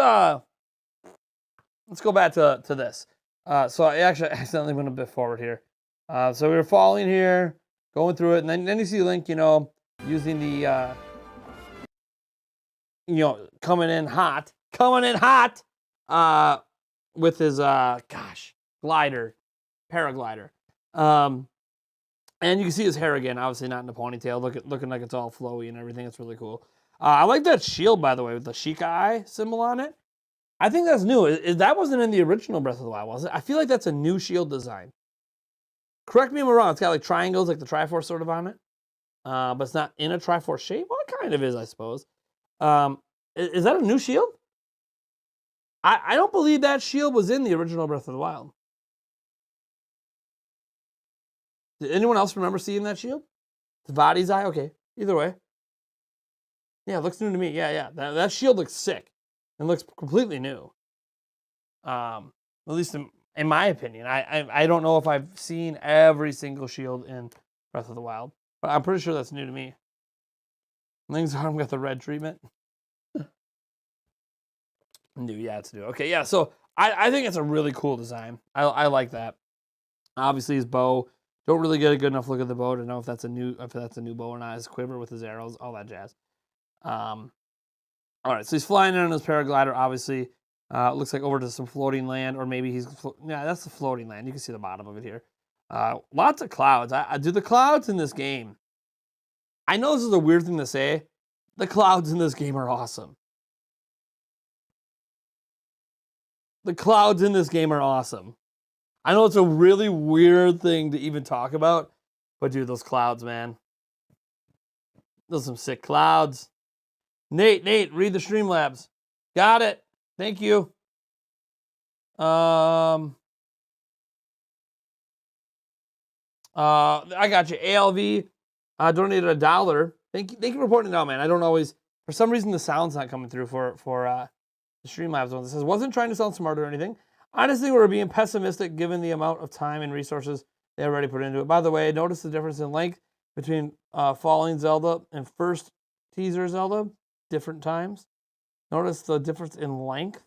go back to this. So I actually accidentally went a bit forward here. So we were following here, going through it, and then you see Link, using the, coming in hot, with his, paraglider. And you can see his hair again, obviously not in the ponytail, looking like it's all flowy and everything. It's really cool. I like that shield, by the way, with the Sheikah eye symbol on it. I think that's new. That wasn't in the original Breath of the Wild, was it? I feel like that's a new shield design. Correct me if I'm wrong. It's got like triangles, like the Triforce sort of on it. But it's not in a Triforce shape. Well, it kind of is, I suppose. Is that a new shield? I don't believe that shield was in the original Breath of the Wild. Did anyone else remember seeing that shield? The body's eye? Okay. Either way. Yeah, it looks new to me. Yeah. That shield looks sick. It looks completely new. At least in my opinion. I don't know if I've seen every single shield in Breath of the Wild, but I'm pretty sure that's new to me. Link's arm got the red treatment. New, yeah, it's new. Okay, yeah, so I think it's a really cool design. I like that. Obviously his bow. Don't really get a good enough look at the bow to know if that's a new bow or not. His quiver with his arrows, all that jazz. All right, so he's flying in on his paraglider, obviously. Looks like over to some floating land, or maybe that's the floating land. You can see the bottom of it here. Lots of clouds. I do the clouds in this game. I know this is a weird thing to say. The clouds in this game are awesome. The clouds in this game are awesome. I know it's a really weird thing to even talk about, but dude, those clouds, man. Those are some sick clouds. Nate, read the Streamlabs. Got it. Thank you. I got you. ALV donated $1. Thank you for pointing it out, man. I don't always, for some reason, the sound's not coming through for the Streamlabs one. It says, wasn't trying to sound smart or anything. Honestly, we're being pessimistic given the amount of time and resources they already put into it. By the way, notice the difference in length between Falling Zelda and first teaser Zelda. Different times. Notice the difference in length.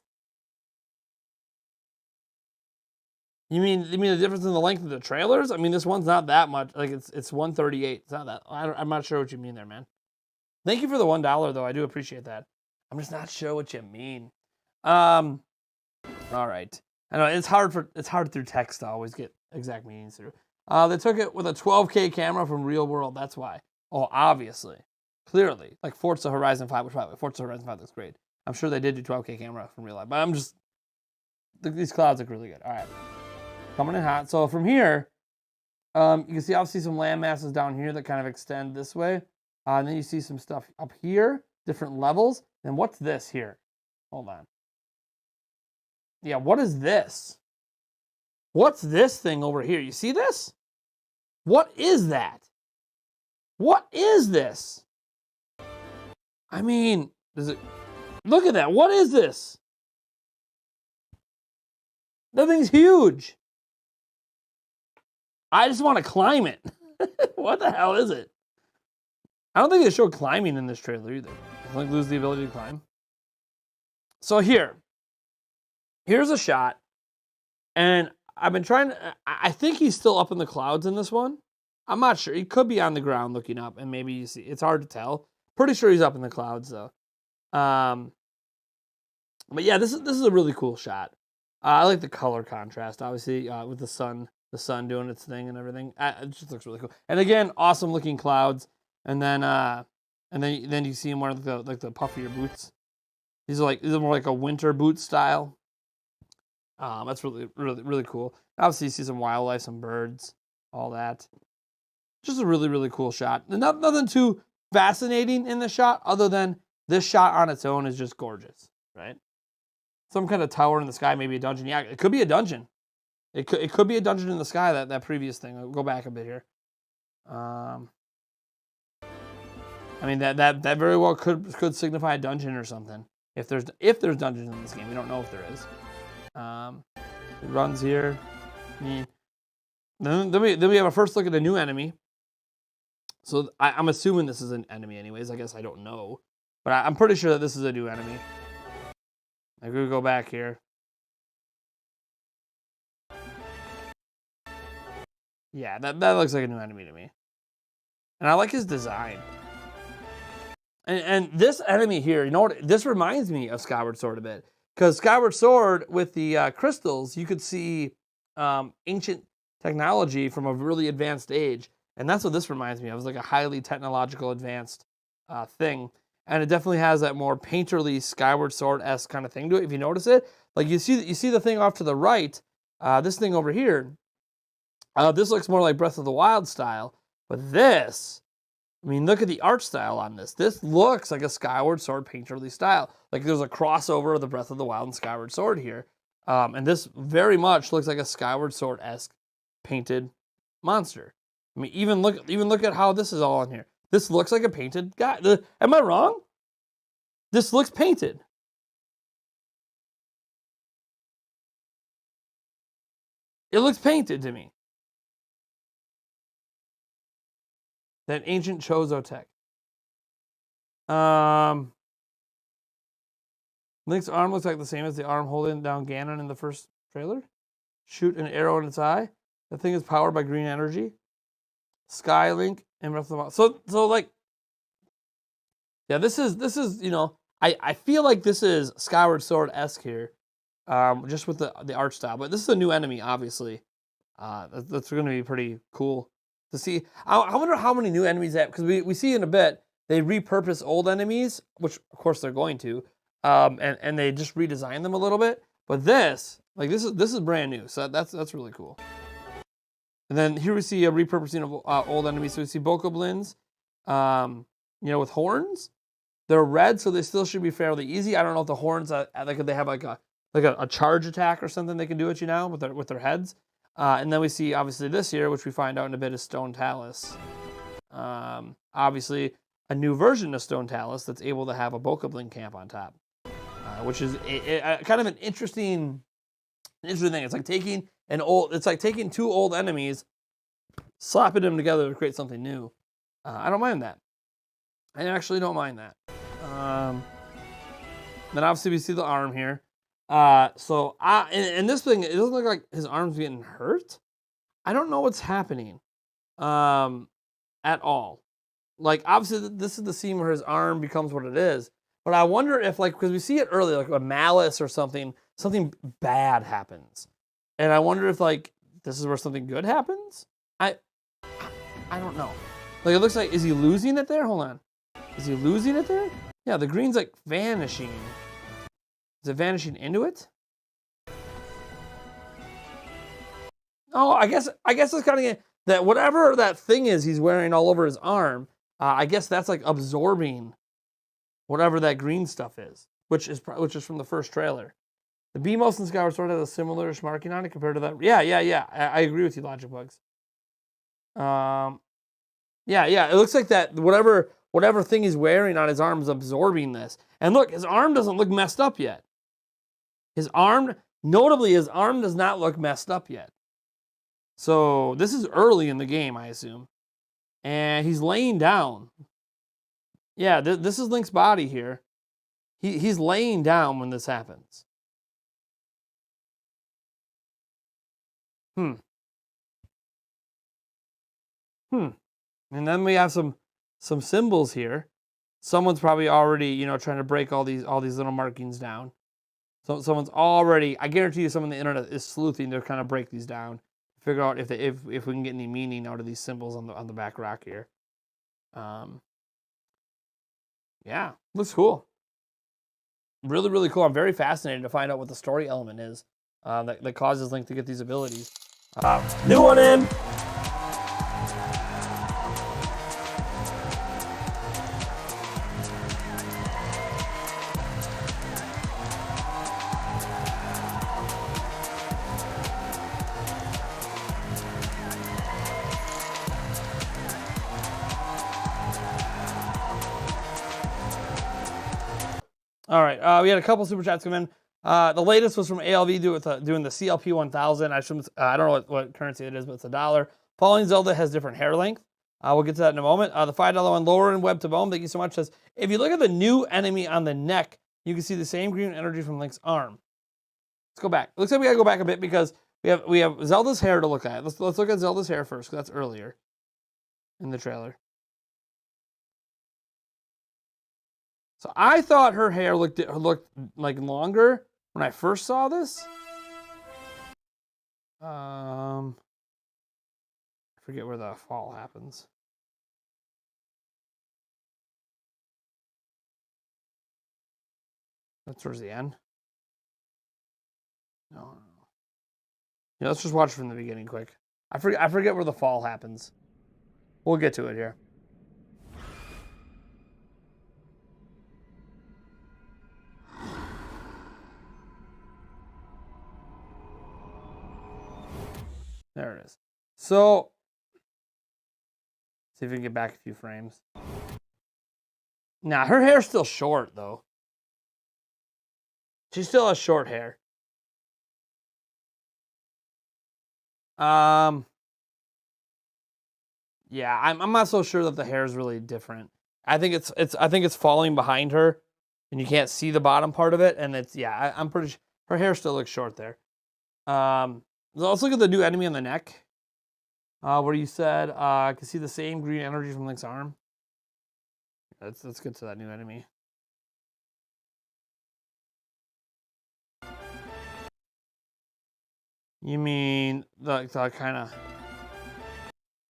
You mean the difference in the length of the trailers? I mean, this one's not that much. Like it's 138. It's not that. I'm not sure what you mean there, man. Thank you for the $1 though. I do appreciate that. I'm just not sure what you mean. All right. I know it's hard through text to always get exact meanings through. They took it with a 12K camera from Real World. That's why. Oh, obviously, clearly, like Forza Horizon 5, which Forza Horizon 5 looks great. I'm sure they did do 12K camera from real life, but I'm just these clouds look really good. All right, coming in hot. So from here, you can see obviously some land masses down here that kind of extend this way, and then you see some stuff up here, different levels. And what's this here? Hold on. Yeah, what is this? What's this thing over here? You see this? What is that? What is this? I mean, does it... Look at that. What is this? That thing's huge. I just want to climb it. What the hell is it? I don't think they showed climbing in this trailer either. I think lose the ability to climb. So here's a shot. And I've been trying to... I think he's still up in the clouds in this one. I'm not sure. He could be on the ground looking up, and maybe you see. It's hard to tell. Pretty sure he's up in the clouds though. But yeah, this is a really cool shot. I like the color contrast, obviously, with the sun doing its thing and everything. It just looks really cool. And again, awesome looking clouds. And then you see him wearing the puffier boots. These are more like a winter boot style. That's really cool. Obviously, you see some wildlife, some birds, all that. Just a really cool shot. Nothing too fascinating in the shot, other than this shot on its own is just gorgeous, right? Some kind of tower in the sky, maybe a dungeon. Yeah, it could be a dungeon. It could be a dungeon in the sky. That previous thing. I'll go back a bit here. I mean that very well could signify a dungeon or something. If there's dungeons in this game, we don't know if there is. It runs here. Then we have a first look at a new enemy. So I'm assuming this is an enemy anyways. I guess I don't know. But I'm pretty sure that this is a new enemy. I'm going to go back here. Yeah, that looks like a new enemy to me. And I like his design. And this enemy here, you know what? This reminds me of Skyward Sword a bit. Because Skyward Sword, with the crystals, you could see ancient technology from a really advanced age. And that's what this reminds me of. It's like a highly technological advanced thing. And it definitely has that more painterly Skyward Sword-esque kind of thing to it, if you notice it. Like you see the thing off to the right, this thing over here, this looks more like Breath of the Wild style. But this, I mean, look at the art style on this. This looks like a Skyward Sword painterly style. Like there's a crossover of the Breath of the Wild and Skyward Sword here. And this very much looks like a Skyward Sword-esque painted monster. I mean, even look at how this is all on here. This looks like a painted guy. Am I wrong? This looks painted. It looks painted to me. That ancient Chozo tech. Link's arm looks like the same as the arm holding down Ganon in the first trailer. Shoot an arrow in its eye. The thing is powered by green energy. Skylink and Breath of the Wild. So like, yeah, this is you know, I feel like this is Skyward Sword-esque here, just with the art style. But this is a new enemy, obviously. That's going to be pretty cool to see. I wonder how many new enemies that, because we see in a bit they repurpose old enemies, which of course they're going to, and they just redesign them a little bit. But this is brand new, so that's really cool. And then here we see a repurposing of old enemies. So we see Bokoblins, with horns. They're red, so they still should be fairly easy. I don't know if the horns, they have like a charge attack or something they can do at you now with their heads. And then we see obviously this here, which we find out in a bit, is Stone Talus. Obviously a new version of Stone Talus that's able to have a Bokoblin camp on top, which is kind of an interesting thing. It's like taking two old enemies, slapping them together to create something new. I don't mind that. I actually don't mind that. Then obviously we see the arm here. In this thing, it doesn't look like his arm's getting hurt. I don't know what's happening, at all. Like, obviously this is the scene where his arm becomes what it is. But I wonder if, like, because we see it earlier, like a malice or something bad happens. And I wonder if, like, this is where something good happens? I don't know. Like, it looks like, is he losing it there? Hold on. Is he losing it there? Yeah, the green's, like, vanishing. Is it vanishing into it? Oh, I guess it's kind of that whatever that thing is he's wearing all over his arm, I guess that's, like, absorbing whatever that green stuff is, which is from the first trailer. The BMOS and Skyward Sword has a similar marking on it compared to that. Yeah. I agree with you, Logic Bugs. Yeah. It looks like that whatever thing he's wearing on his arm is absorbing this. And look, his arm doesn't look messed up yet. Notably, his arm does not look messed up yet. So this is early in the game, I assume. And he's laying down. Yeah, this is Link's body here. He's laying down when this happens. And then we have some symbols here. Someone's probably already, trying to break all these little markings down. So someone's already, I guarantee you someone on the internet is sleuthing to kind of break these down. Figure out if we can get any meaning out of these symbols on the back rock here. Yeah, looks cool. Really, really cool. I'm very fascinated to find out what the story element is that causes Link to get these abilities. New one in! All right, we had a couple super chats come in. The latest was from ALV doing the CLP 1000. I don't know what currency it is, but it's $1. Falling Zelda has different hair length. We'll get to that in a moment. The $5 one, Lower and Web to Bone, thank you so much. Says, if you look at the new enemy on the neck, you can see the same green energy from Link's arm. Let's go back. It looks like we gotta go back a bit because we have Zelda's hair to look at. Let's look at Zelda's hair first, because that's earlier in the trailer. So I thought her hair looked like longer when I first saw this. I forget where the fall happens. That's towards the end. No. Yeah, let's just watch from the beginning quick. I forget where the fall happens. We'll get to it here. There it is. So, see if we can get back a few frames. Nah, her hair's still short, though. She still has short hair. Yeah, I'm not so sure that the hair is really different. I think it's falling behind her, and you can't see the bottom part of it. And I'm pretty sure her hair still looks short there. Let's look at the new enemy on the neck. Where you said I can see the same green energy from Link's arm. Let's get to that new enemy. You mean the kind of...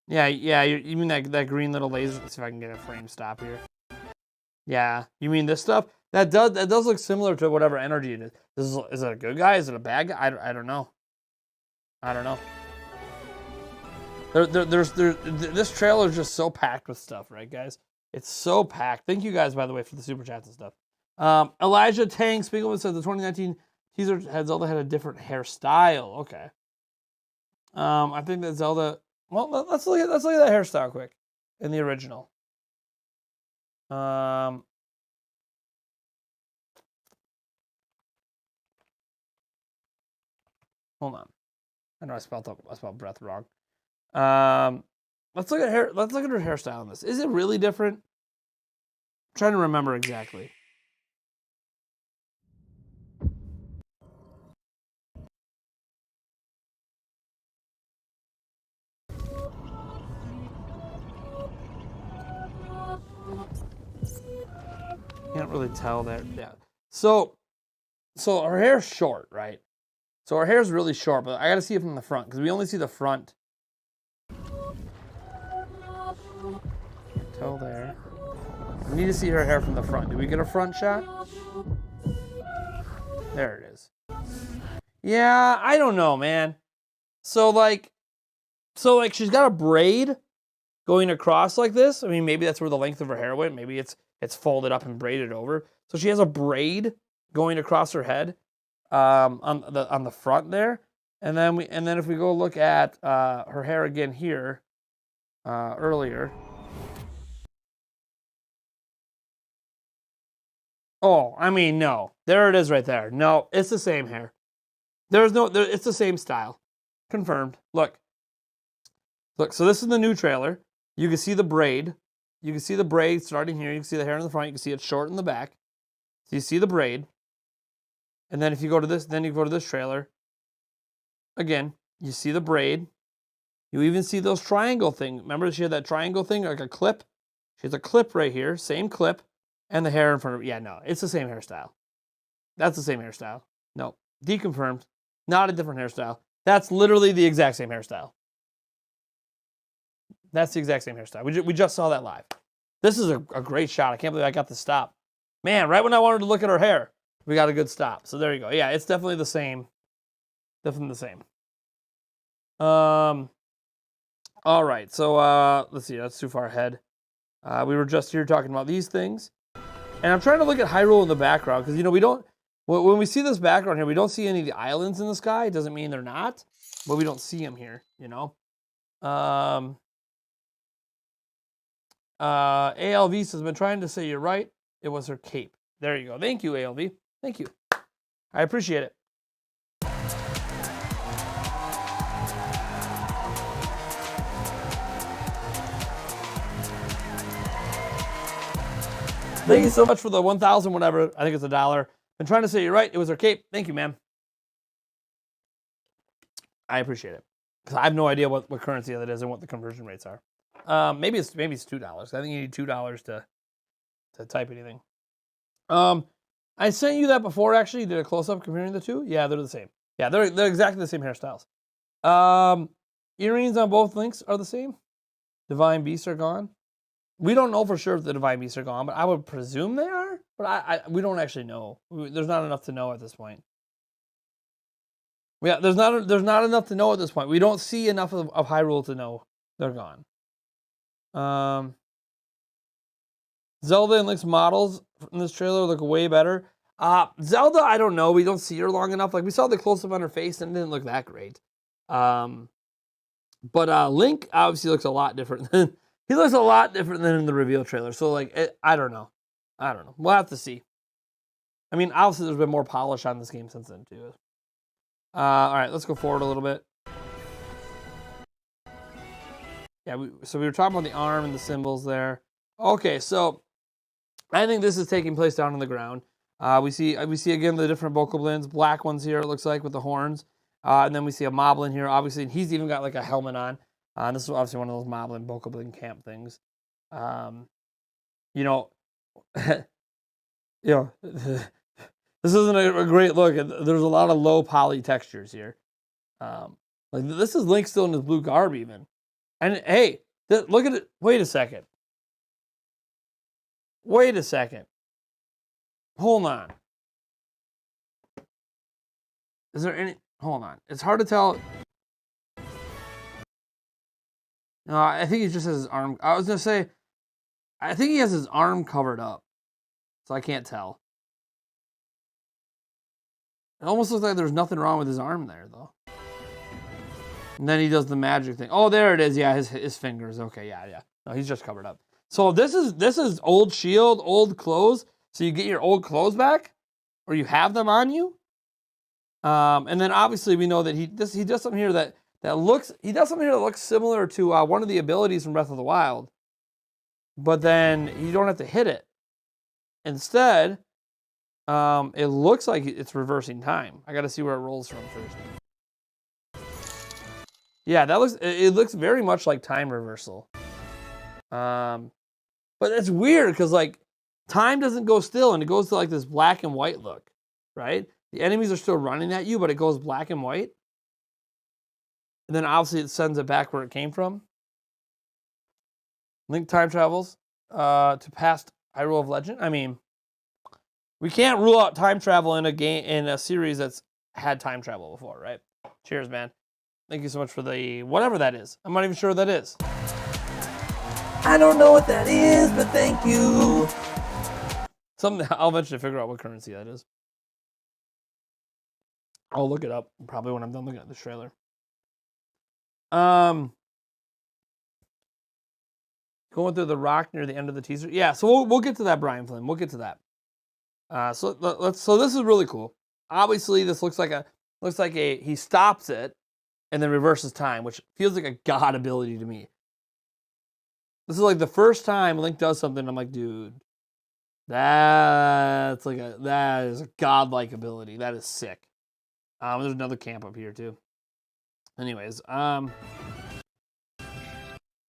Yeah, you mean that green little laser? Let's see if I can get a frame stop here. Yeah, you mean this stuff? That does look similar to whatever energy it is. Is it a good guy? Is it a bad guy? I don't know. I don't know. This trailer is just so packed with stuff, right, guys? It's so packed. Thank you guys, by the way, for the super chats and stuff. Elijah Tang Spiegelman says the 2019 teaser had Zelda had a different hairstyle. Okay. I think that Zelda. Well, let's look at that hairstyle quick in the original. Hold on. I know I spelled breath wrong. Let's look at her hairstyle in this. Is it really different? I'm trying to remember exactly. Can't really tell there. Yeah. So her hair's short, right? So her hair's really short, but I gotta see it from the front because we only see the front. Can't tell there. We need to see her hair from the front. Did we get a front shot? There it is. Yeah, I don't know, man. So like she's got a braid going across like this. I mean, maybe that's where the length of her hair went. Maybe it's folded up and braided over. So she has a braid going across her head on the front there. And then if we go look at her hair again here earlier. Oh, I mean, no. There it is right there. No, it's the same hair. It's the same style. Confirmed. Look, so this is the new trailer. You can see the braid. You can see the braid starting here. You can see the hair in the front. You can see it short in the back. So you see the braid. And then if you go to this, then you go to this trailer. Again, you see the braid. You even see those triangle thing. Remember she had that triangle thing, like a clip? She has a clip right here, same clip, and the hair in front of her. Yeah, no, it's the same hairstyle. That's the same hairstyle. No, deconfirmed. Not a different hairstyle. That's literally the exact same hairstyle. That's the exact same hairstyle. We just saw that live. This is a great shot. I can't believe I got the stop. Man, right when I wanted to look at her hair, we got a good stop. So there you go. Yeah, it's definitely the same. Definitely the same. All right. So let's see. That's too far ahead. We were just here talking about these things. And I'm trying to look at Hyrule in the background because, we don't, when we see this background here, we don't see any of the islands in the sky. It doesn't mean they're not, but we don't see them here, ALV says, been trying to say you're right. It was her cape. There you go. Thank you, ALV. Thank you. I appreciate it. Thank you so much for the 1,000 whatever. I think it's $1. Been trying to say you're right. It was her cape. Thank you, ma'am. I appreciate it. Because I have no idea what currency that is and what the conversion rates are. Maybe it's $2. I think you need $2 to type anything. I sent you that before, actually. You did a close-up comparing the two. Yeah, they're the same. Yeah, they're exactly the same hairstyles. Earrings on both links are the same. Divine Beasts are gone. We don't know for sure if the Divine Beasts are gone, but I would presume they are. But we don't actually know. There's not enough to know at this point. Yeah, there's not enough to know at this point. We don't see enough of Hyrule to know they're gone. Zelda and Link's models in this trailer look way better. Zelda, I don't know. We don't see her long enough. Like, we saw the close-up on her face and it didn't look that great. But Link obviously looks a lot different than... He looks a lot different than in the reveal trailer. So, like, I don't know. We'll have to see. I mean, obviously there's been more polish on this game since then, too. All right, let's go forward a little bit. Yeah, so we were talking about the arm and the symbols there. Okay, so I think this is taking place down on the ground. We see again the different bokoblins, black ones here, it looks like, with the horns. And then we see a moblin here, obviously, and he's even got like a helmet on. And this is obviously one of those moblin bokoblin camp things. This isn't a great look. There's a lot of low poly textures here. Like this is Link still in his blue garb even. And hey, look at it. Wait a second. Wait a second. Hold on. Is there any... Hold on. It's hard to tell. No, I think he just has his arm... I was going to say, I think he has his arm covered up. So I can't tell. It almost looks like there's nothing wrong with his arm there, though. And then he does the magic thing. Oh, there it is. Yeah, his fingers. Okay, yeah. No, he's just covered up. So this is old shield, old clothes. So you get your old clothes back, or you have them on you. And then obviously we know that he does something here that looks similar to one of the abilities from Breath of the Wild. But then you don't have to hit it. Instead, it looks like it's reversing time. I got to see where it rolls from first. Yeah, it looks very much like time reversal. But it's weird because like time doesn't go still and it goes to like this black and white look, right? The enemies are still running at you, but it goes black and white. And then obviously it sends it back where it came from. Link time travels to past Hyrule of Legend. I mean, we can't rule out time travel in a series that's had time travel before, right? Cheers, man. Thank you so much for the whatever that is. I'm not even sure what that is. I don't know what that is, but thank you. Something I'll eventually figure out what currency that is. I'll look it up probably when I'm done looking at the trailer. Going through the rock near the end of the teaser. Yeah, so we'll get to that, Brian Flynn. We'll get to that. So this is really cool. Obviously, this looks like he stops it and then reverses time, which feels like a god ability to me. This is like the first time Link does something. I'm like, dude, that is a godlike ability. That is sick. There's another camp up here too. Anyways,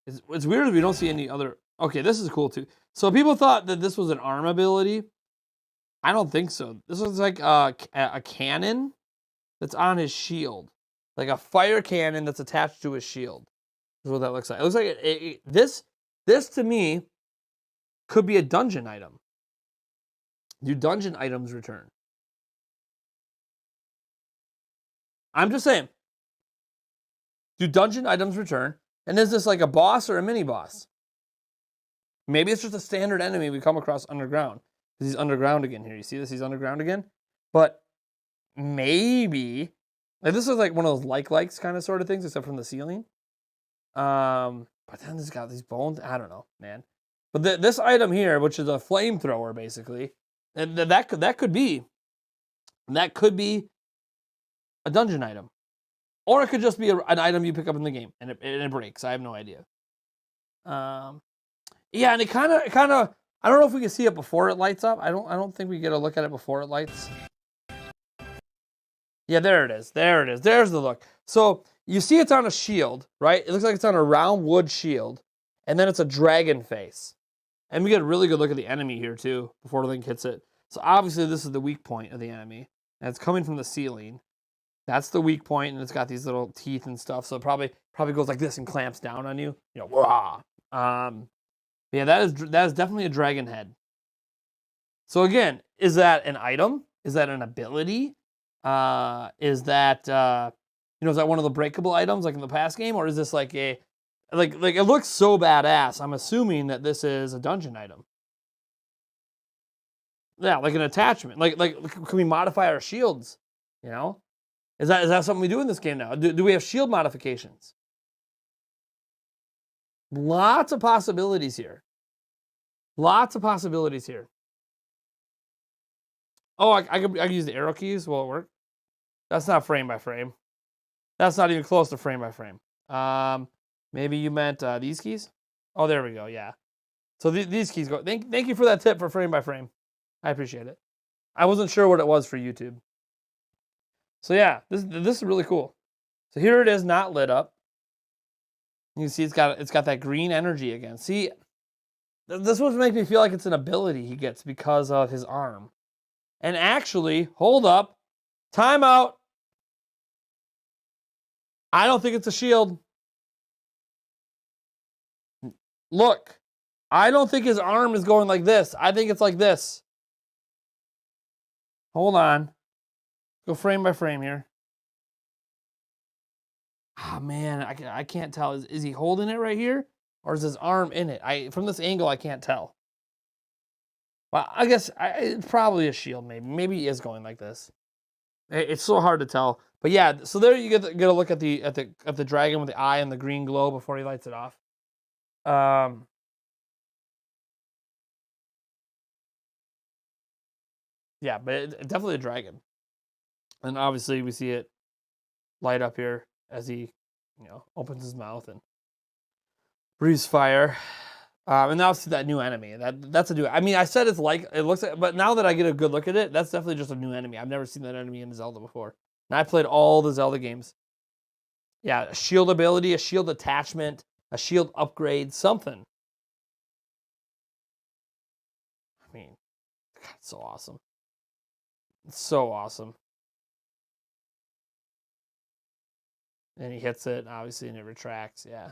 it's weird we don't see any other. Okay, this is cool too. So people thought that this was an arm ability. I don't think so. This looks like a cannon that's on his shield, like a fire cannon that's attached to his shield. Is what that looks like. It looks like this to me could be a dungeon item. Do dungeon items return? I'm just saying. Do dungeon items return? And is this like a boss or a mini boss? Maybe it's just a standard enemy we come across underground. Because he's underground again here. You see this? He's underground again. But maybe like this is like one of those likes kind of sort of things, except from the ceiling. But then it's got these bones. I don't know, man. But this item here, which is a flamethrower, basically, that could be a dungeon item, or it could just be an item you pick up in the game and it breaks. I have no idea. Yeah, and it kind of. I don't know if we can see it before it lights up. I don't think we get a look at it before it lights. Yeah, there it is. There's the look. So you see it's on a shield, right? It looks like it's on a round wood shield. And then it's a dragon face. And we get a really good look at the enemy here too, before Link hits it. So obviously this is the weak point of the enemy. And it's coming from the ceiling. That's the weak point, and it's got these little teeth and stuff. So it probably goes like this and clamps down on you. You know, wah. Yeah, that is definitely a dragon head. So again, is that an item? Is that an ability? Is that is that one of the breakable items like in the past game, or is this like a like it looks so badass? I'm assuming that this is a dungeon item. Yeah, like an attachment. Like can we modify our shields? You know, is that something we do in this game now? Do we have shield modifications? Lots of possibilities here. Oh, I could use the arrow keys. Will it work? That's not frame by frame. That's not even close to frame by frame. Maybe you meant these keys? Oh, there we go. Yeah. So these keys go. Thank you for that tip for frame by frame. I appreciate it. I wasn't sure what it was for YouTube. So yeah, this is really cool. So here it is, not lit up. You can see it's got that green energy again. See, this would make me feel like it's an ability he gets because of his arm. And actually, hold up, time out. I don't think it's a shield. Look, I don't think his arm is going like this. I think it's like this. Hold on. Go frame by frame here. Ah, man, I can't tell. Is he holding it right here? Or is his arm in it? From this angle, I can't tell. Well, I guess it's probably a shield, maybe. Maybe he is going like this. It's so hard to tell. But yeah, so there you get a look at the dragon with the eye and the green glow before he lights it off. Yeah, but it's definitely a dragon. And obviously we see it light up here as he, opens his mouth and breathes fire. And now see that new enemy. That's a new. I mean, I said it looks like, but now that I get a good look at it, that's definitely just a new enemy. I've never seen that enemy in Zelda before. And I played all the Zelda games. Yeah, a shield ability, a shield attachment, a shield upgrade, something. I mean, God, it's so awesome. It's so awesome. And he hits it, obviously, and it retracts. Yeah.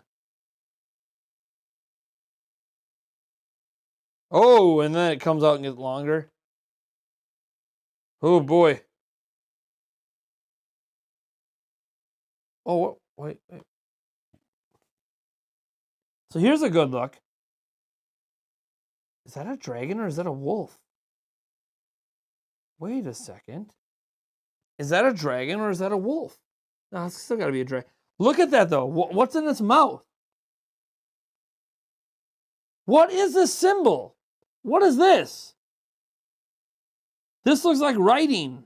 Oh, and then it comes out and gets longer. Oh, boy. Oh, wait. So here's a good look. Is that a dragon or is that a wolf? Wait a second. Is that a dragon or is that a wolf? No, it's still got to be a dragon. Look at that, though. What's in its mouth? What is this symbol? What is this? This looks like writing.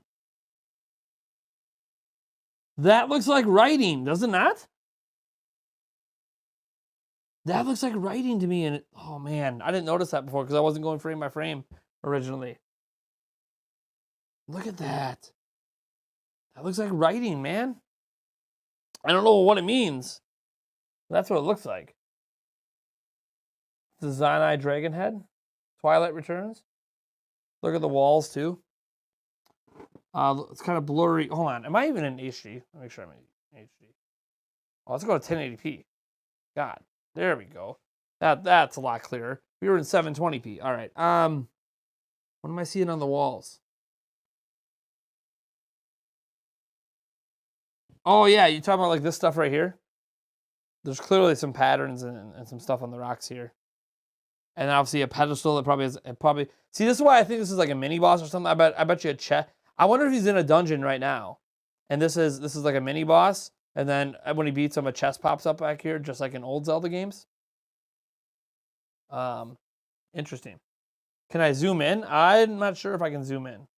That looks like writing, does it not? That looks like writing to me. And oh, man, I didn't notice that before because I wasn't going frame by frame originally. Look at that. That looks like writing, man. I don't know what it means. That's what it looks like. The Zanai Dragon Head. Twilight Returns. Look at the walls, too. It's kind of blurry. Hold on. Am I even in HD? Let me make sure I'm in HD. Oh, let's go to 1080p. God. There we go. That's a lot clearer. We were in 720p. All right. What am I seeing on the walls? Oh, yeah. You talking about like this stuff right here? There's clearly some patterns and some stuff on the rocks here. And obviously a pedestal that probably has see, this is why I think this is like a mini boss or something. I bet you a chest. I wonder if he's in a dungeon right now. And this is like a mini boss. And then when he beats him, a chest pops up back here, just like in old Zelda games. Interesting. Can I zoom in? I'm not sure if I can zoom in.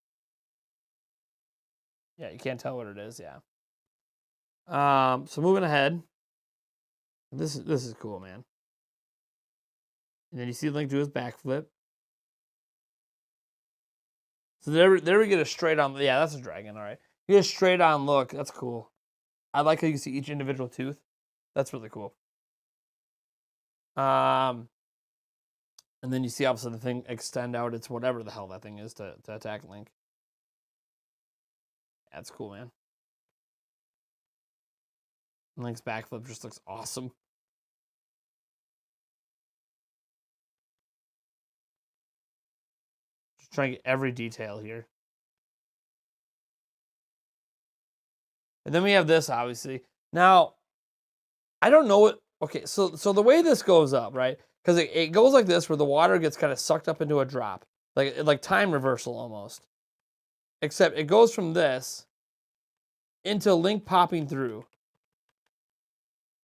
Yeah, you can't tell what it is, yeah. So moving ahead. This is cool, man. And then you see Link do his backflip. So there we get a straight on. Yeah, that's a dragon. All right, you get a straight on look. That's cool. I like how you see each individual tooth. That's really cool. And then you see obviously the thing extend out. It's whatever the hell that thing is to attack Link. That's cool, man. Link's backflip just looks awesome. Just trying to get every detail here. And then we have this, obviously. Now, I don't know what... Okay, so the way this goes up, right? Because it goes like this, where the water gets kind of sucked up into a drop. Like time reversal, almost. Except it goes from this into Link popping through.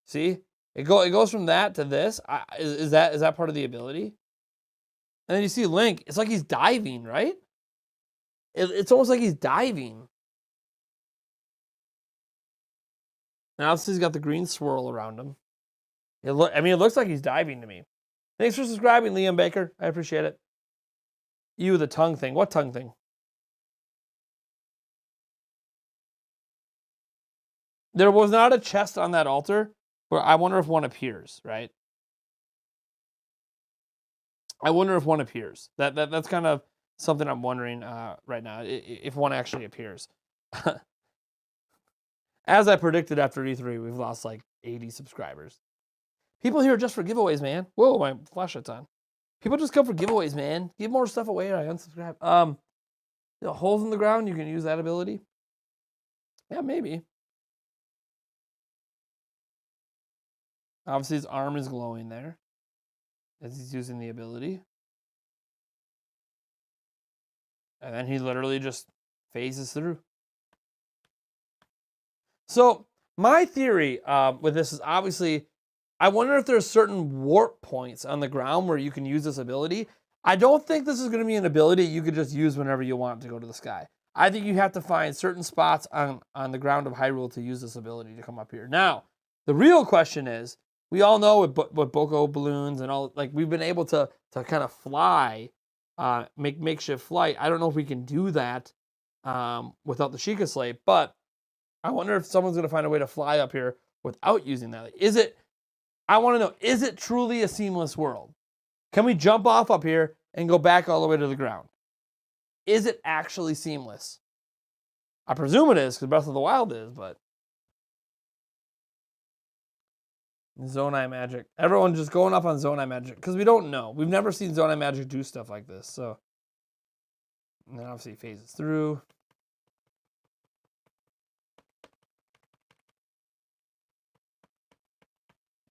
See? It goes from that to this. Is that part of the ability? And then you see Link. It's like he's diving, right? It's almost like he's diving. Now obviously he's got the green swirl around him. It looks like he's diving to me. Thanks for subscribing, Liam Baker. I appreciate it. You, the tongue thing. What tongue thing? There was not a chest on that altar, but I wonder if one appears, right? I wonder if one appears. That's kind of something I'm wondering right now, if one actually appears. As I predicted after E3, we've lost like 80 subscribers. People here just for giveaways, man. Whoa, my flashlight's on. People just come for giveaways, man. Give more stuff away or I unsubscribe. The holes in the ground, you can use that ability. Yeah, maybe. Obviously, his arm is glowing there as he's using the ability. And then he literally just phases through. So my theory with this is obviously, I wonder if there's certain warp points on the ground where you can use this ability. I don't think this is going to be an ability you could just use whenever you want to go to the sky. I think you have to find certain spots on the ground of Hyrule to use this ability to come up here. Now, the real question is, we all know with Boko balloons and all, like we've been able to kind of fly, make makeshift flight. I don't know if we can do that without the Sheikah Slate, but I wonder if someone's going to find a way to fly up here without using that. I want to know, is it truly a seamless world? Can we jump off up here and go back all the way to the ground? Is it actually seamless? I presume it is because Breath of the Wild is, but Zonai Magic. Everyone just going up on Zonai Magic because we don't know. We've never seen Zonai Magic do stuff like this. So, and then obviously it phases through.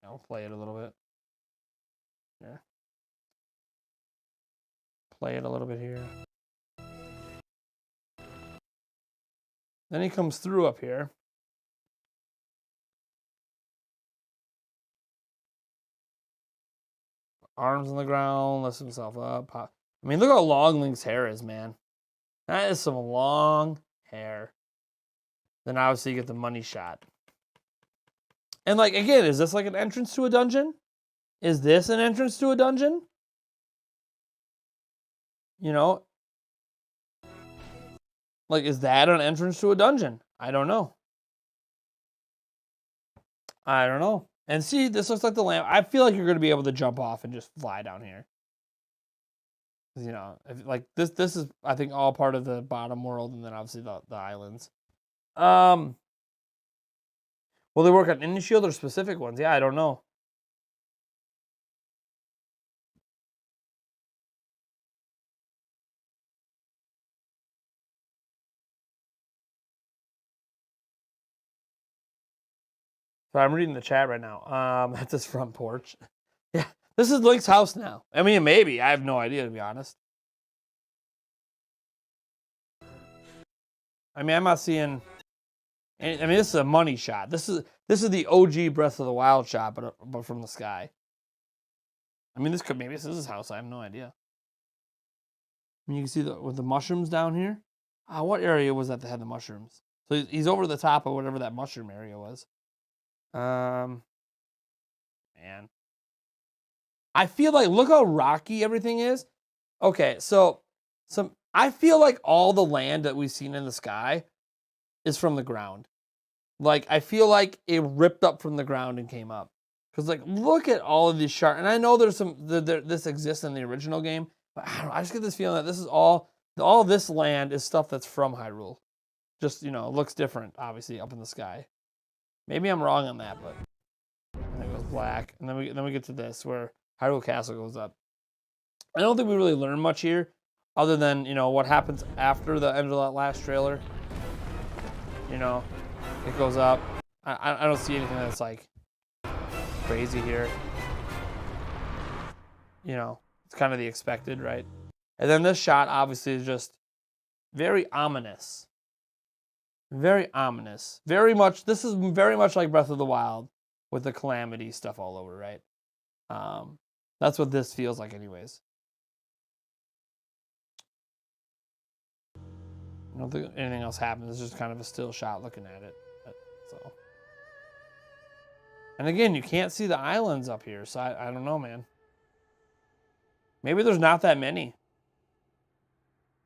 I'll play it a little bit. Yeah. Play it a little bit here. Then he comes through up here. Arms on the ground, lifts himself up. I mean, look how long Link's hair is, man. That is some long hair. Then obviously you get the money shot. And like, again, is this like an entrance to a dungeon? Is this an entrance to a dungeon? You know? Like, is that an entrance to a dungeon? I don't know. I don't know. And see, this looks like the lamp. I feel like you're going to be able to jump off and just fly down here. You know, like this is, I think, all part of the bottom world, and then obviously the islands. Will they work on Ninja Shield or specific ones? Yeah, I don't know. So I'm reading the chat right now. That's his front porch. Yeah, this is Link's house now. I mean, maybe. I have no idea, to be honest. I mean, I'm not seeing. I mean, this is a money shot. This is the OG Breath of the Wild shot, but from the sky. I mean, maybe this is his house. I have no idea. I mean, you can see with the mushrooms down here. What area was that had the mushrooms? So he's over the top of whatever that mushroom area was. Man. I feel like, look how rocky everything is. Okay, so I feel like all the land that we've seen in the sky is from the ground. Like, I feel like it ripped up from the ground and came up. Because, like, look at all of these shards. And I know there's this exists in the original game, but I don't know, I just get this feeling that this is all this land is stuff that's from Hyrule. Just, you know, it looks different, obviously, up in the sky. Maybe I'm wrong on that, but and it goes black. And then we get to this where Hyrule Castle goes up. I don't think we really learn much here, other than, you know, what happens after the end of that last trailer. You know, it goes up. I don't see anything that's like crazy here. You know, it's kind of the expected, right? And then this shot obviously is just very ominous. Very ominous. This is very much like Breath of the Wild with the calamity stuff all over, right? That's what this feels like anyways. I don't think anything else happens. It's just kind of a still shot looking at it. So. And again, you can't see the islands up here, so I don't know, man. Maybe there's not that many.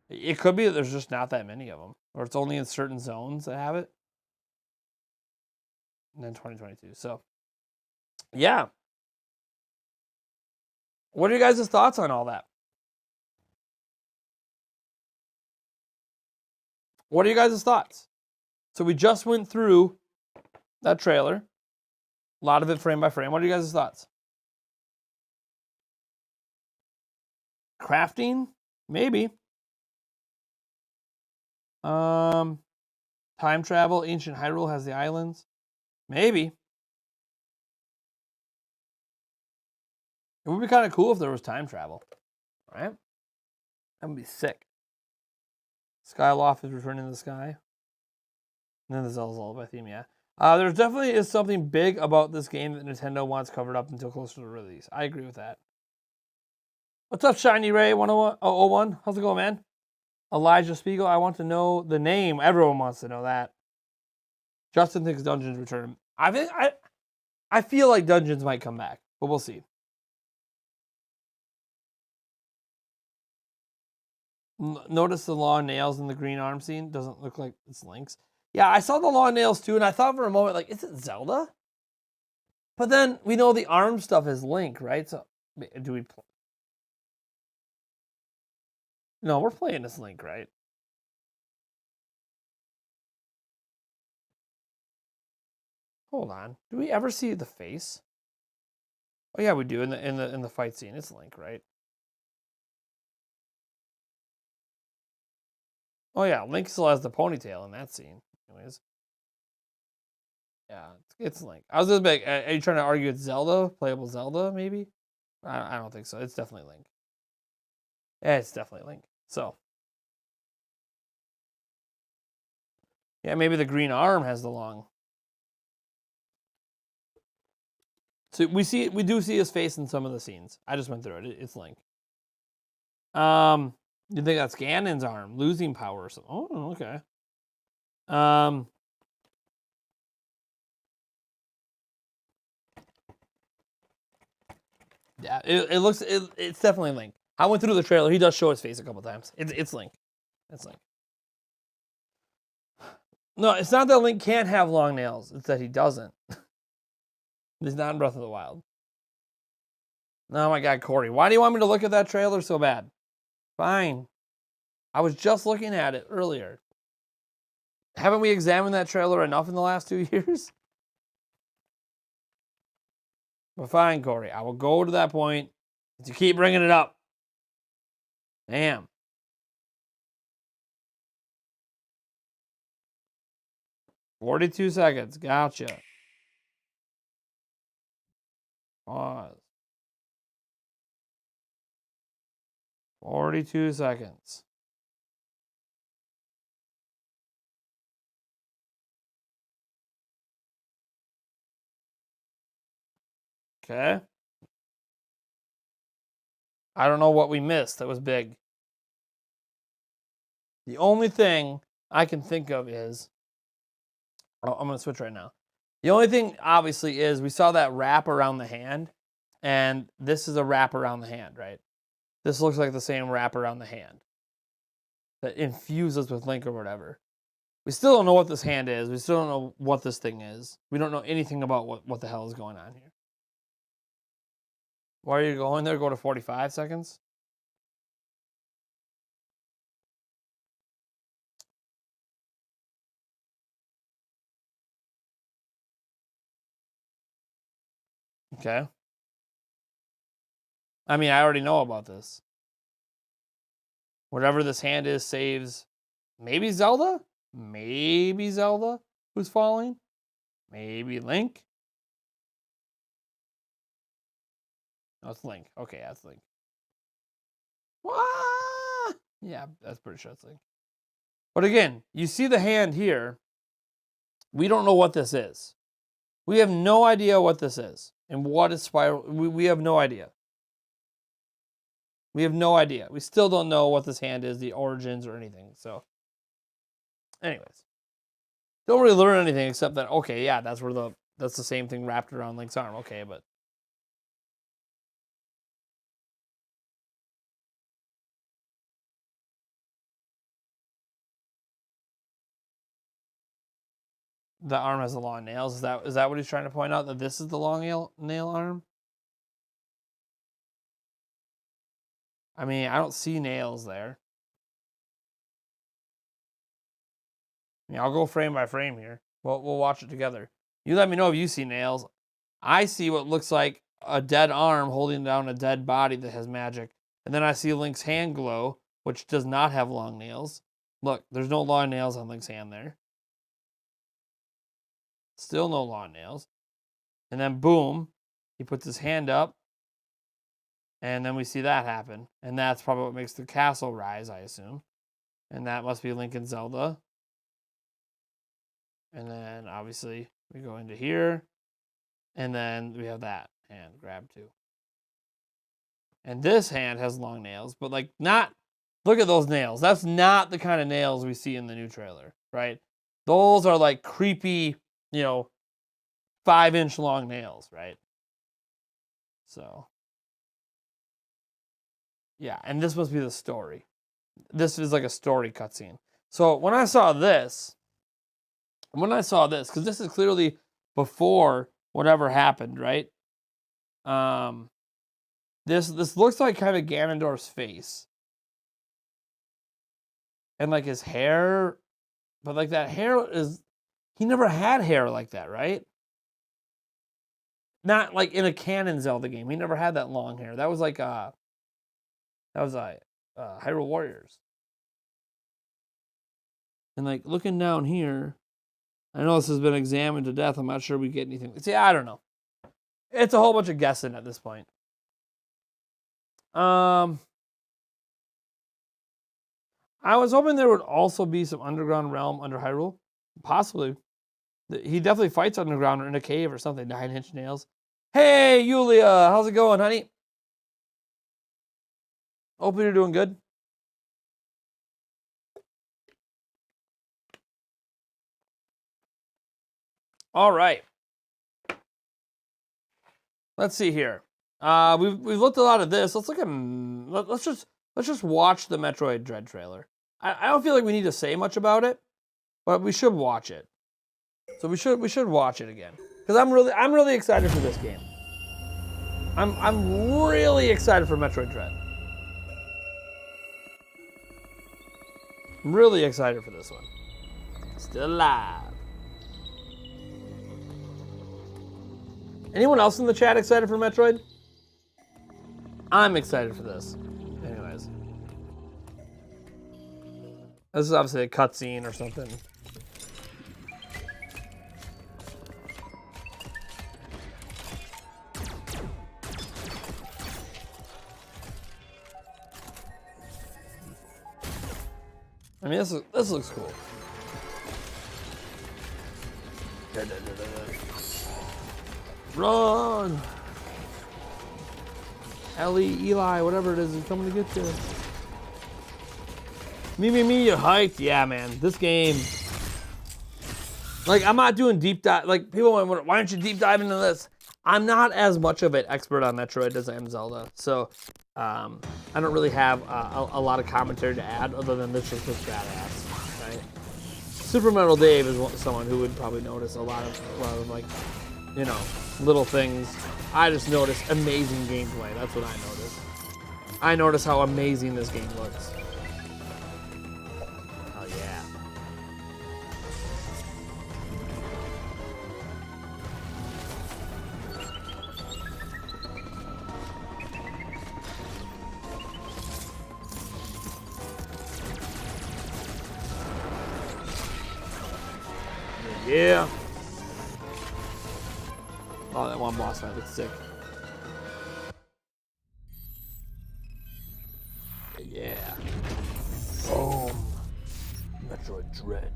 It could be that there's just not that many of them. Or it's only in certain zones that have it. And then 2022. So, yeah. What are you guys' thoughts on all that? What are you guys' thoughts? So we just went through that trailer. A lot of it frame by frame. What are you guys' thoughts? Crafting? Maybe. Time travel. Ancient Hyrule has the islands. Maybe. It would be kind of cool if there was time travel, right? That would be sick. Skyloft is returning to the sky. And then the Zelda's Lullaby theme, yeah. There definitely is something big about this game that Nintendo wants covered up until closer to release. I agree with that. What's up, Shiny Ray 101? How's it going, man? Elijah Spiegel, I want to know the name. Everyone wants to know that. Justin thinks Dungeons return. I feel like Dungeons might come back, but we'll see. Notice the long nails in the green arm scene. Doesn't look like it's Link's. Yeah, I saw the long nails too, and I thought for a moment, like, is it Zelda? But then we know the arm stuff is Link, right? So do we play? No, we're playing as Link, right? Hold on. Do we ever see the face? Oh yeah, we do in the fight scene. It's Link, right? Oh yeah, Link still has the ponytail in that scene. Anyways. Yeah, it's Link. I was just like, are you trying to argue it's Zelda? Playable Zelda, maybe? I don't think so. It's definitely Link. Yeah, it's definitely Link. So. Yeah, maybe the green arm has the long. So we do see his face in some of the scenes. I just went through it. It's Link. You think that's Ganon's arm losing power or something? Oh, okay. Yeah, it's definitely Link. I went through the trailer. He does show his face a couple times. It's Link. It's Link. No, it's not that Link can't have long nails. It's that he doesn't. He's not in Breath of the Wild. Oh my God, Corey. Why do you want me to look at that trailer so bad? Fine. I was just looking at it earlier. Haven't we examined that trailer enough in the last 2 years? But fine, Corey. I will go to that point if you keep bringing it up. Damn. $42 seconds. Gotcha. Pause. 42 seconds. Okay. I don't know what we missed that was big. The only thing I can think of is... Oh, I'm going to switch right now. The only thing, obviously, is we saw that wrap around the hand. And this is a wrap around the hand, right? This looks like the same wrap around the hand that infuses with Link or whatever. We still don't know what this hand is. We still don't know what this thing is. We don't know anything about what the hell is going on here. Why are you going there? Go to 45 seconds? Okay. I mean, I already know about this. Whatever this hand is saves maybe Zelda? Maybe Zelda who's falling? Maybe Link? No, it's Link. Okay, that's Link. What? Yeah, that's pretty sure it's Link. But again, you see the hand here. We don't know what this is. We have no idea what this is and what is spiral. We have no idea. We have no idea. We still don't know what this hand is, the origins or anything. So, anyways, don't really learn anything except that okay, yeah, that's the same thing wrapped around Link's arm. Okay, but the arm has the long nails. Is that what he's trying to point out? That this is the long nail arm? I mean, I don't see nails there. I mean, I'll go frame by frame here. We'll watch it together. You let me know if you see nails. I see what looks like a dead arm holding down a dead body that has magic. And then I see Link's hand glow, which does not have long nails. Look, there's no long nails on Link's hand there. Still no long nails. And then boom, he puts his hand up. And then we see that happen. And that's probably what makes the castle rise, I assume. And that must be Link and Zelda. And then obviously we go into here. And then we have that hand grab too. And this hand has long nails, but like not, look at those nails. That's not the kind of nails we see in the new trailer, right? Those are like creepy, 5-inch long nails, right? So, yeah, and this must be the story. This is like a story cutscene. So when I saw this, because this is clearly before whatever happened, right? This looks like kind of Ganondorf's face. And like his hair, but like that hair he never had hair like that, right? Not like in a canon Zelda game. He never had that long hair. That was like Hyrule Warriors. And like looking down here, I know this has been examined to death. I'm not sure we get anything. See, I don't know. It's a whole bunch of guessing at this point. I was hoping there would also be some underground realm under Hyrule. Possibly. He definitely fights underground or in a cave or something. 9-inch nails. Hey, Yulia. How's it going, honey? Hope you're doing good. All right. Let's see here. We've looked a lot at this. Let's look at. Let's just watch the Metroid Dread trailer. I don't feel like we need to say much about it, but we should watch it. So we should watch it again because I'm really excited for this game. I'm really excited for Metroid Dread. I'm really excited for this one. Still alive. Anyone else in the chat excited for Metroid? I'm excited for this. Anyways. This is obviously a cutscene or something. I mean, this looks cool. Run! Ellie, Eli, whatever it is coming to get you. Me, you're hyped. Yeah, man. This game. Like, I'm not doing deep dive. Like, people went, why aren't you deep diving into this? I'm not as much of an expert on Metroid as I am Zelda. So, I don't really have a lot of commentary to add other than this just looks badass, right? Super Metal Dave is someone who would probably notice a lot of like, little things. I just noticed amazing gameplay. That's what I noticed. I noticed how amazing this game looks. Oh yeah. Yeah. Oh, that one boss fight looks sick. Yeah. Boom. Metroid Dread.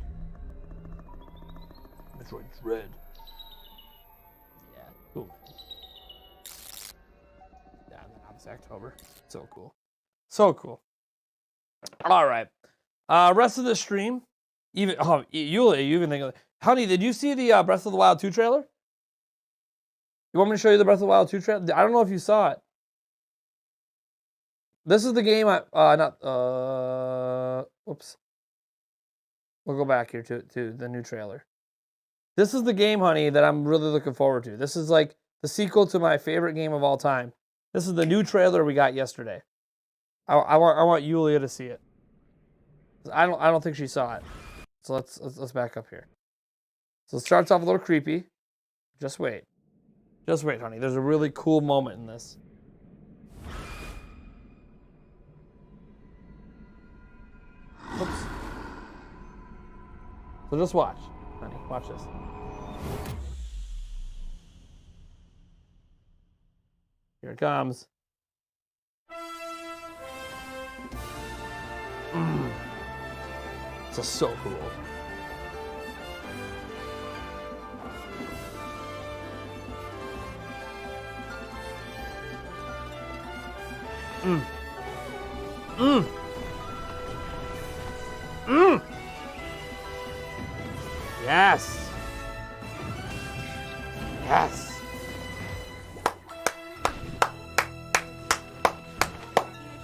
Metroid Dread. Yeah, cool. Yeah, and then obviously October. So cool. So cool. All right. Rest of the stream. Yulia, you even think of it. Honey, did you see the Breath of the Wild 2 trailer? You want me to show you the Breath of the Wild 2 trailer? I don't know if you saw it. This is the game whoops. We'll go back here to the new trailer. This is the game, honey, that I'm really looking forward to. This is like the sequel to my favorite game of all time. This is the new trailer we got yesterday. I want Yulia to see it. I don't think she saw it. So let's back up here. So it starts off a little creepy. Just wait. Just wait, honey. There's a really cool moment in this. Oops. So just watch, honey. Watch this. Here it comes. This is so cool. Yes. Yes.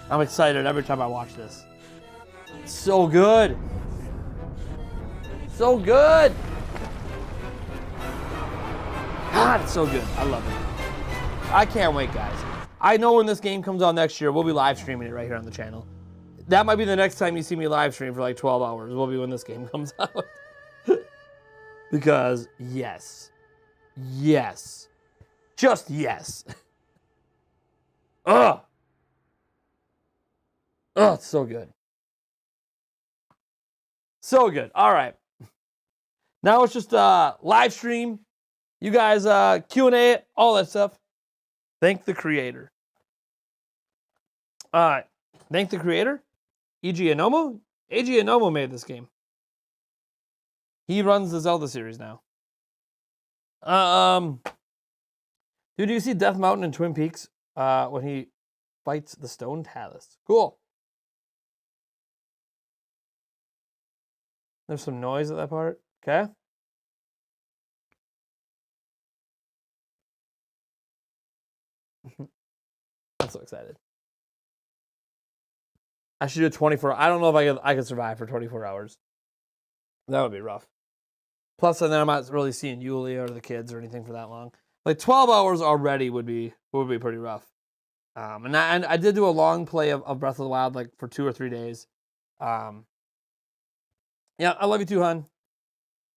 I'm excited every time I watch this. It's so good. So good. God, it's so good. I love it. I can't wait, guys. I know when this game comes out next year, we'll be live streaming it right here on the channel. That might be the next time you see me live stream for like 12 hours. Will be when this game comes out. Because, yes. Yes. Just yes. Ugh. Oh, it's so good. So good. All right. Now it's just live stream. You guys Q&A it, all that stuff. Thank the creator. All right. Thank the creator. Eiji Anomo. Eiji Anomo made this game. He runs the Zelda series now. Dude, do you see Death Mountain in Twin Peaks when he fights the Stone Talus? Cool. There's some noise at that part. Okay. I'm so excited. I should do 24. I don't know if I could survive for 24 hours. That would be rough. Plus, then I'm not really seeing Yulia or the kids or anything for that long. Like 12 hours already would be pretty rough. And I did do a long play of Breath of the Wild like for 2 or 3 days. Yeah, I love you too, hon.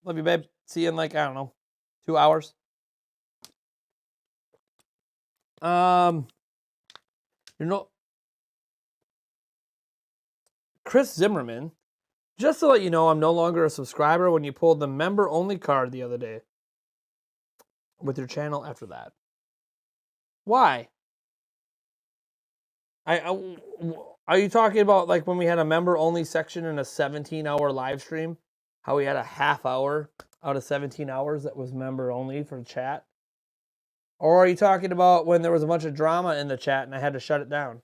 Love you, babe. See you in like, I don't know, 2 hours. Chris Zimmerman, just to let you know, I'm no longer a subscriber when you pulled the member-only card the other day with your channel after that. Why? Are you talking about like when we had a member-only section in a 17-hour live stream? How we had a half hour out of 17 hours that was member-only for chat? Or are you talking about when there was a bunch of drama in the chat and I had to shut it down?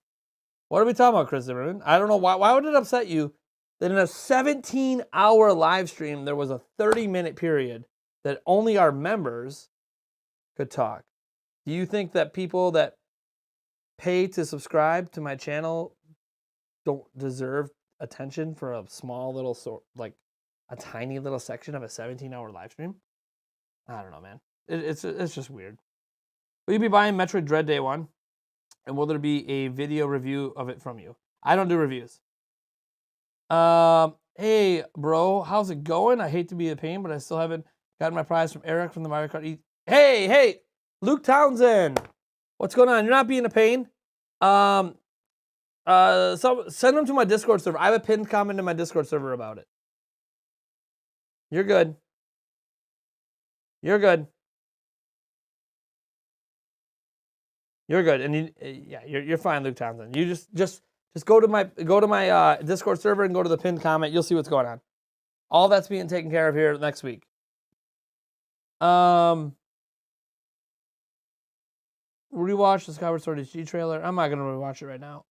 What are we talking about, Chris Zimmerman? I don't know. Why would it upset you that in a 17-hour live stream, there was a 30-minute period that only our members could talk? Do you think that people that pay to subscribe to my channel don't deserve attention for a small little like a tiny little section of a 17-hour live stream? I don't know, man. It's just weird. Will you be buying Metroid Dread Day 1? And will there be a video review of it from you? I don't do reviews. Hey, bro, how's it going? I hate to be a pain, but I still haven't gotten my prize from Eric from the Mario Kart. Hey, Luke Townsend. What's going on? You're not being a pain. So send them to my Discord server. I have a pinned comment in my Discord server about it. You're good. You're good. You're good, and you're fine, Luke Townsend. You just go to my Discord server and go to the pinned comment. You'll see what's going on. All that's being taken care of here next week. Rewatch the Skyward Sword HD trailer. I'm not gonna rewatch it right now.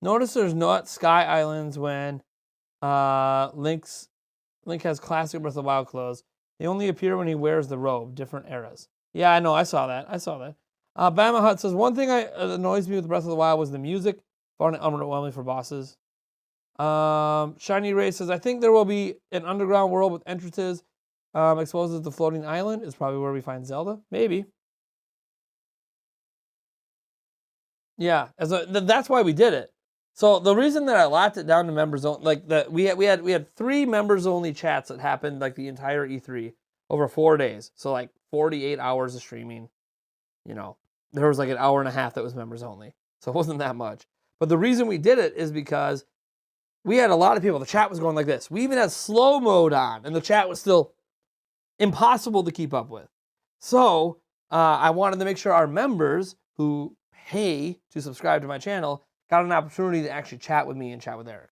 Notice there's not Sky Islands when Link has classic Breath of the Wild clothes. They only appear when he wears the robe, different eras. Yeah, I know. I saw that. Bama Hut says, one thing that annoys me with Breath of the Wild was the music. Found it underwhelming for bosses. Shiny Ray says, I think there will be an underground world with entrances. Exposes the floating island is probably where we find Zelda. Maybe. Yeah, that's why we did it. So the reason that I locked it down to members only, like we had 3 members only chats that happened like the entire E3 over 4 days. So like 48 hours of streaming. You know, there was like an hour and a half that was members only. So it wasn't that much. But the reason we did it is because we had a lot of people. The chat was going like this. We even had slow mode on, and the chat was still impossible to keep up with. So I wanted to make sure our members who pay to subscribe to my channel got an opportunity to actually chat with me and chat with Eric.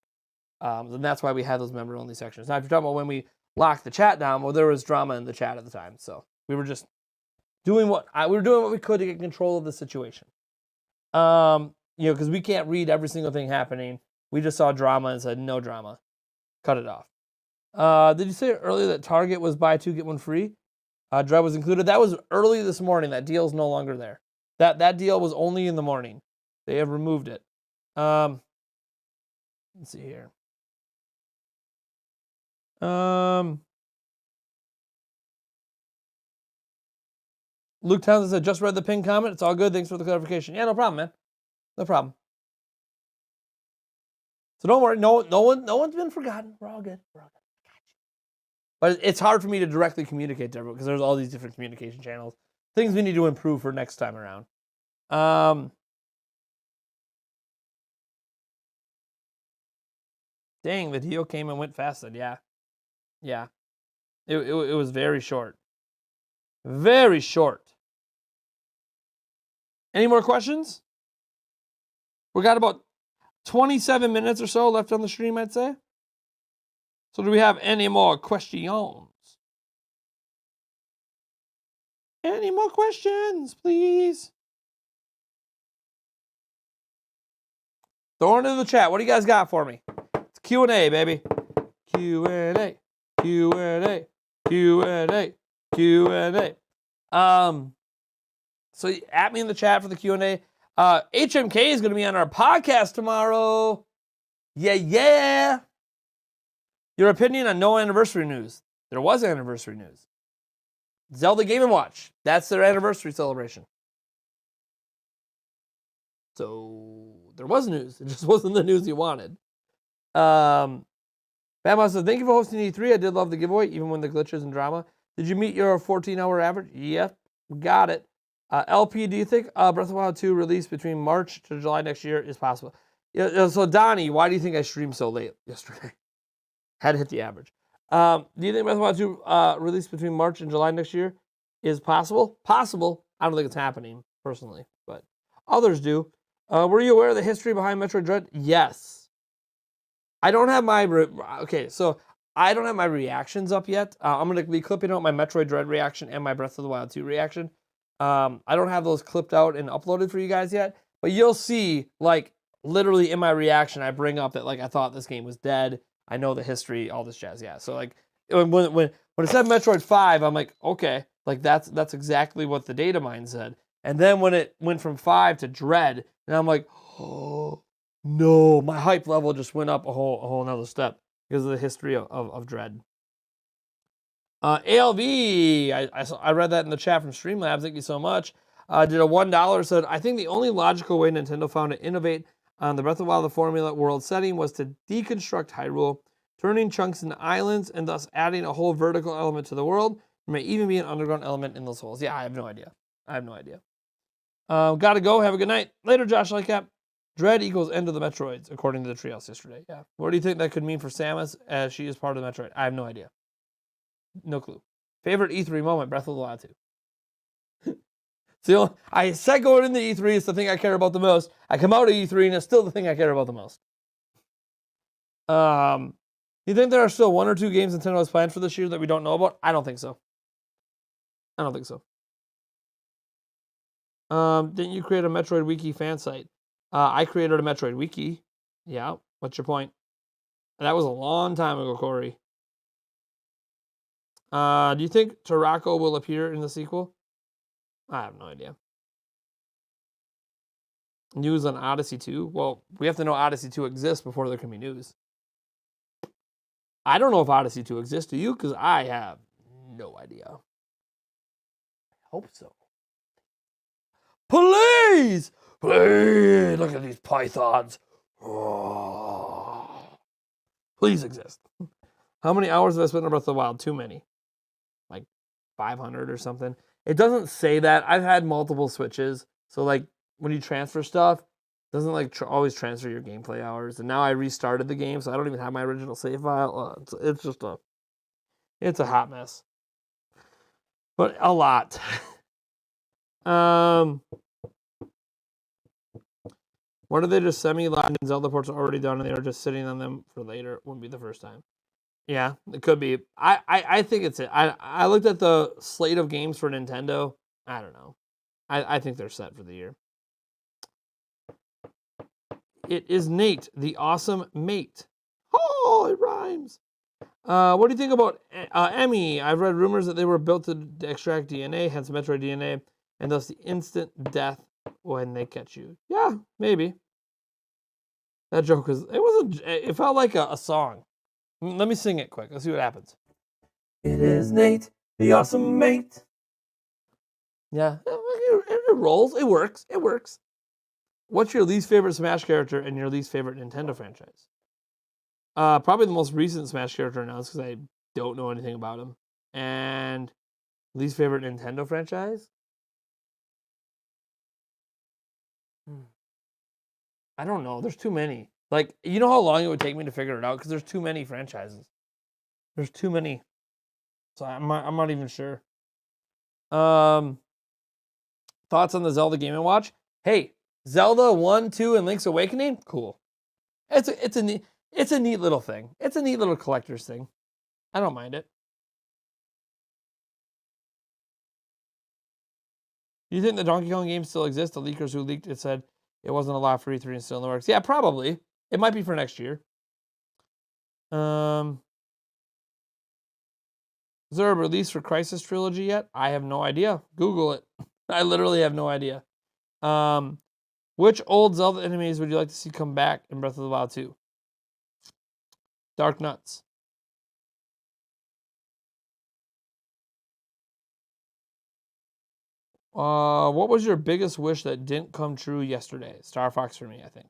And that's why we had those member-only sections. Now, if you're talking about when we locked the chat down, well, there was drama in the chat at the time. So we were just doing what we could to get control of the situation. You know, because we can't read every single thing happening. We just saw drama and said, no drama. Cut it off. Did you say earlier that Target was buy 2, get 1 free? Dread was included. That was early this morning. That deal's no longer there. That deal was only in the morning. They have removed it. Let's see here. Luke Townsend said, just read the pinned comment. It's all good. Thanks for the clarification. Yeah, no problem, man. No problem. So don't worry. No one's been forgotten. We're all good. We're all good. I got you. But it's hard for me to directly communicate to everyone because there's all these different communication channels. Things we need to improve for next time around. Dang, the deal came and went fast. Yeah. Yeah. It was very short. Very short. Any more questions? We got about 27 minutes or so left on the stream, I'd say. So do we have any more questions? Any more questions, please? Throw it into the chat. What do you guys got for me? It's Q&A, baby. Q&A. Q&A. Q&A. Q&A. So at me in the chat for the Q&A. HMK is going to be on our podcast tomorrow. Yeah. Your opinion on no anniversary news. There was anniversary news. Zelda Game & Watch. That's their anniversary celebration. So there was news. It just wasn't the news you wanted. Bama says, thank you for hosting E3. I did love the giveaway, even when the glitches and drama. Did you meet your 14-hour average? Yep, got it. LP, do you think Breath of the Wild 2 release between March to July next year is possible? Yeah, so Donnie, why do you think I streamed so late yesterday? Had to hit the average. Do you think Breath of the Wild 2 release between March and July next year is possible? Possible. I don't think it's happening, personally, but others do. Were you aware of the history behind Metroid Dread? Yes. I don't have my... I don't have my reactions up yet. I'm going to be clipping out my Metroid Dread reaction and my Breath of the Wild 2 reaction. I don't have those clipped out and uploaded for you guys yet, but you'll see, like, literally in my reaction, I bring up that, like, I thought this game was dead. I know the history, all this jazz. Yeah. So, like, when it said Metroid 5, I'm like, okay, like, that's exactly what the data mine said. And then when it went from 5 to Dread, and I'm like, oh, no, my hype level just went up a whole another step because of the history of Dread. ALV, I read that in the chat from Streamlabs. Thank you so much. Did a $1, said, I think the only logical way Nintendo found to innovate on the Breath of the Wild the formula world setting was to deconstruct Hyrule, turning chunks into islands, and thus adding a whole vertical element to the world. There may even be an underground element in those holes. Yeah, I have no idea. Gotta go. Have a good night. Later, Josh Lightcap. Dread equals end of the Metroids, according to the treehouse yesterday. Yeah. What do you think that could mean for Samus as she is part of the Metroid? I have no idea. No clue. Favorite E3 moment, Breath of the Wild 2. So I said going into E3 is the thing I care about the most. I come out of E3 and it's still the thing I care about the most. You think there are still 1 or 2 games Nintendo has planned for this year that we don't know about? I don't think so. Didn't you create a Metroid Wiki fan site? I created a Metroid Wiki. Yeah, what's your point? That was a long time ago, Corey. Do you think Tarako will appear in the sequel? I have no idea. News on Odyssey 2? Well, we have to know Odyssey 2 exists before there can be news. I don't know if Odyssey 2 exists. Do you? Because I have no idea. I hope so. Please! Please! Look at these pythons. Oh, please exist. How many hours have I spent in Breath of the Wild? Too many. Like 500 or something. It doesn't say that. I've had multiple Switches. So like when you transfer stuff, it doesn't like always transfer your gameplay hours. And now I restarted the game, so I don't even have my original save file. It's just it's a hot mess. But a lot. What are they just semi-live and Zelda ports are already done and they are just sitting on them for later? Wouldn't be the first time. Yeah, it could be. I think it's it. I looked at the slate of games for Nintendo. I don't know. I think they're set for the year. It is Nate, the awesome mate. Oh, it rhymes. What do you think about Emmy? I've read rumors that they were built to extract DNA, hence Metroid DNA, and thus the instant death when they catch you. Yeah, maybe. That joke was, it felt like a song. Let me sing it quick. Let's see what happens. It is Nate, the awesome mate. Yeah, it rolls. It works. It works. What's your least favorite Smash character and your least favorite Nintendo franchise? Probably the most recent Smash character announced because I don't know anything about him. And least favorite Nintendo franchise? I don't know. There's too many. Like, you know how long it would take me to figure it out? Because there's too many franchises. There's too many. So I'm not even sure. Thoughts on the Zelda Game & Watch? Hey, Zelda 1, 2, and Link's Awakening? Cool. It's a neat little thing. It's a neat little collector's thing. I don't mind it. Do you think the Donkey Kong game still exists? The leakers who leaked it said it wasn't a lot for E3 and still in the works. Yeah, probably. It might be for next year. Is there a release for Crisis Trilogy yet? I have no idea. Google it. I literally have no idea. Which old Zelda enemies would you like to see come back in Breath of the Wild 2? Dark Nuts. What was your biggest wish that didn't come true yesterday? Star Fox for me, I think.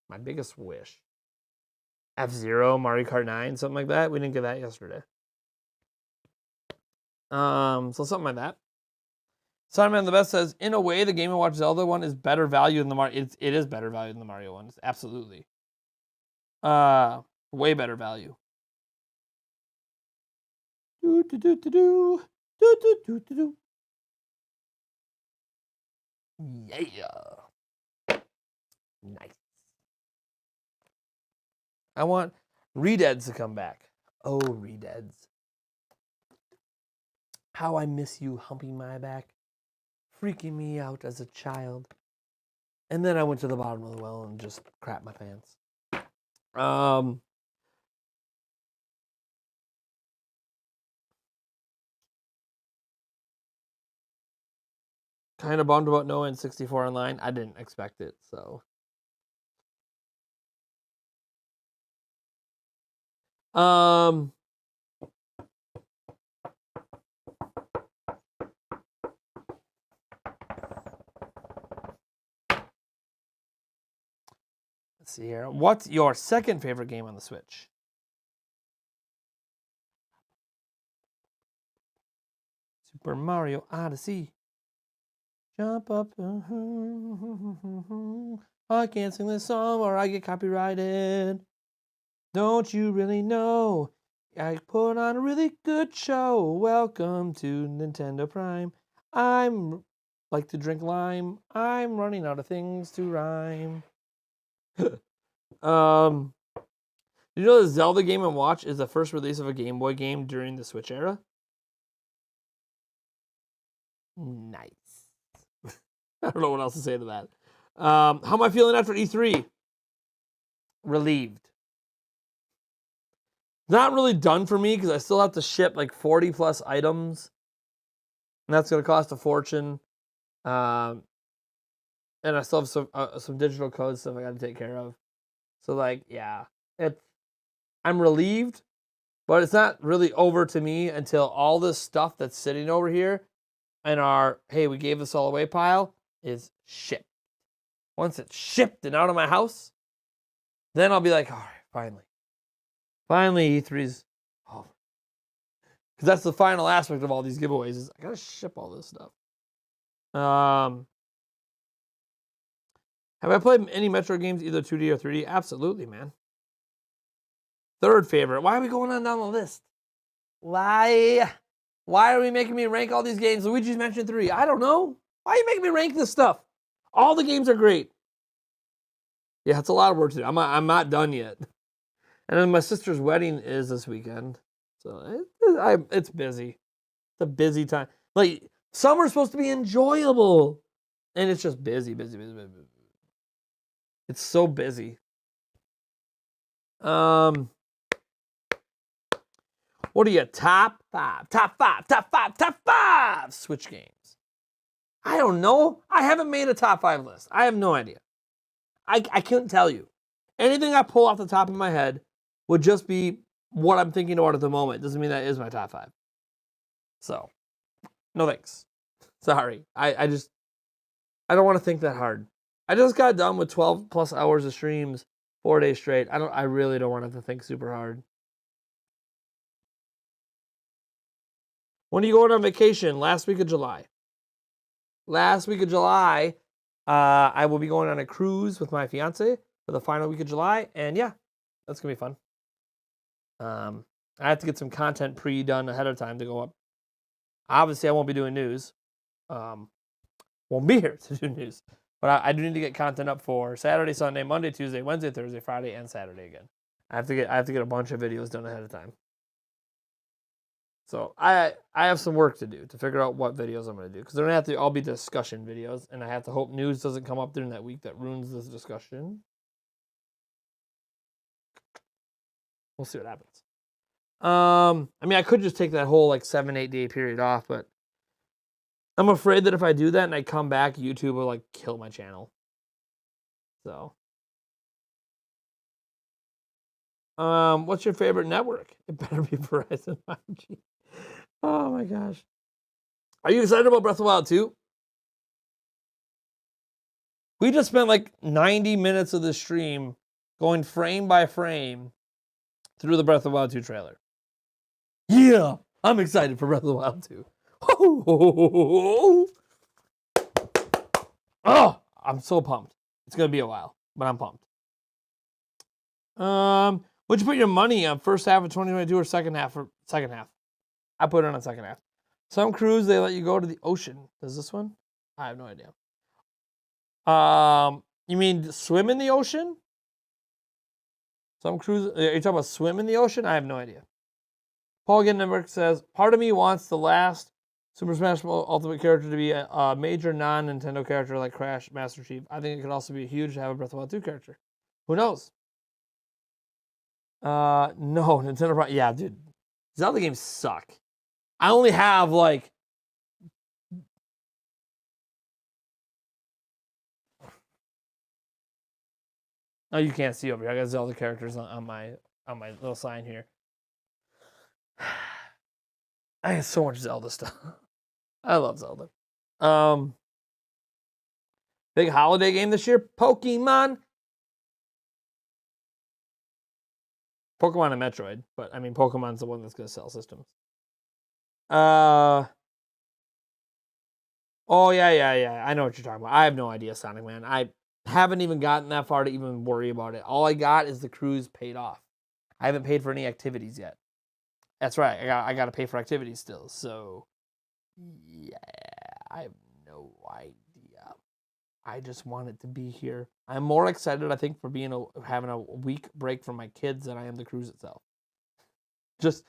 My biggest wish. F-Zero, Mario Kart 9, something like that. We didn't get that yesterday. So something like that. Sonman the Best says, in a way, the Game & Watch Zelda one is better value than the Mario. It is better value than the Mario one. It's absolutely. Way better value. Do do do do do do do do do do. Yeah. Nice. I want Redeads to come back. Oh, Redeads. How I miss you humping my back, freaking me out as a child. And then I went to the bottom of the well and just crapped my pants. Kind of bummed about no N64 Online. I didn't expect it, so. Let's see here. What's your second favorite game on the Switch? Super Mario Odyssey. Jump up. I can't sing this song or I get copyrighted. Don't you really know? I put on a really good show. Welcome to Nintendo Prime. I'm like to drink lime. I'm running out of things to rhyme. You know the Zelda Game & Watch is the first release of a Game Boy game during the Switch era? Nice. I don't know what else to say to that. How am I feeling after E3? Relieved. Not really done for me because I still have to ship like 40 plus items. And that's going to cost a fortune. And I still have some digital code stuff I got to take care of. So like, yeah, I'm relieved, but it's not really over to me until all this stuff that's sitting over here in our, hey, we gave this all away pile is shipped. once it's shipped and out of my house, then I'll be like, all right, finally E3's over. Because that's the final aspect of all these giveaways is I gotta ship all this stuff. Have I played any Metroid games, either 2D or 3D? Absolutely, man. Third favorite. Why are we going on down the list? Why are we making me rank all these games? Luigi's Mansion 3. I don't know. Why are you making me rank this stuff? All the games are great. Yeah, it's a lot of work to do. I'm not done yet. And then my sister's wedding is this weekend. So it's busy. It's a busy time. Like, summer's supposed to be enjoyable. And it's just busy. It's so busy. What are you, top five Switch games? I don't know. I haven't made a top 5 list. I have no idea. I couldn't tell you. Anything I pull off the top of my head would just be what I'm thinking about at the moment. Doesn't mean that is my top 5. So, no thanks. Sorry. I don't want to think that hard. I just got done with 12 plus hours of streams, 4 days straight. I really don't want to have to think super hard. When are you going on vacation? Last week of July. I will be going on a cruise with my fiance for the final week of July. And yeah, that's going to be fun. I have to get some content pre-done ahead of time to go up. Obviously, I won't be doing news. Won't be here to do news. But I do need to get content up for Saturday, Sunday, Monday, Tuesday, Wednesday, Thursday, Friday, and Saturday again. I have to get a bunch of videos done ahead of time. So I have some work to do to figure out what videos I'm going to do. Because they're going to have to all be discussion videos. And I have to hope news doesn't come up during that week that ruins this discussion. We'll see what happens. I mean, I could just take that whole 7-8 day period off. But I'm afraid that if I do that and I come back, YouTube will kill my channel. So. What's your favorite network? It better be Verizon 5G. Oh my gosh. Are you excited about Breath of the Wild 2? We just spent 90 minutes of the stream going frame by frame through the Breath of the Wild 2 trailer. Yeah, I'm excited for Breath of the Wild 2. Oh, I'm so pumped. It's going to be a while, but I'm pumped. Would you put your money on first half of 2022 or second half? Second half. I put it on second half. Some cruise, they let you go to the ocean. Does this one? I have no idea. You mean swim in the ocean? Some cruise, are you talking about swim in the ocean? I have no idea. Paul Gindenberg says, part of me wants the last Super Smash Bros. Ultimate character to be a major non-Nintendo character like Crash, Master Chief. I think it could also be huge to have a Breath of the Wild 2 character. Who knows? No, Nintendo Pro. Yeah, dude. Zelda games suck. I only have Oh, you can't see over here. I got Zelda characters on my little sign here. I have so much Zelda stuff. I love Zelda. Big holiday game this year, Pokemon. Pokemon and Metroid, but I mean Pokemon's the one that's gonna sell systems. Oh yeah. I know what you're talking about. I have no idea, Sonic Man. I haven't even gotten that far to even worry about it. All I got is the cruise paid off. I haven't paid for any activities yet. That's right. I got to pay for activities still. So yeah, I have no idea. I just want it to be here. I'm more excited, I think, for having a week break from my kids than I am the cruise itself. Just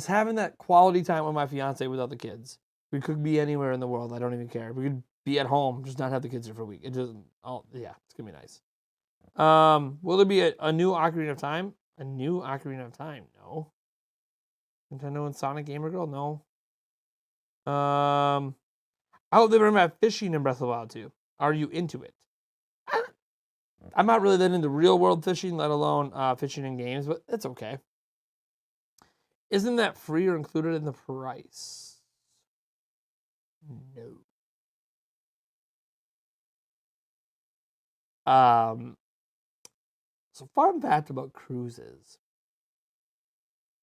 having that quality time with my fiance without the kids. We could be anywhere in the world. I don't even care. We could be at home, just not have the kids here for a week. It doesn't. Oh yeah, it's gonna be nice. Will there be a new Ocarina of Time? A new Ocarina of Time? No. Nintendo and Sonic Gamer Girl? No. I hope they bring back fishing in Breath of the Wild 2. Are you into it? I'm not really that into real world fishing, let alone fishing in games, but it's okay. Isn't that free or included in the price? No. So fun fact about cruises.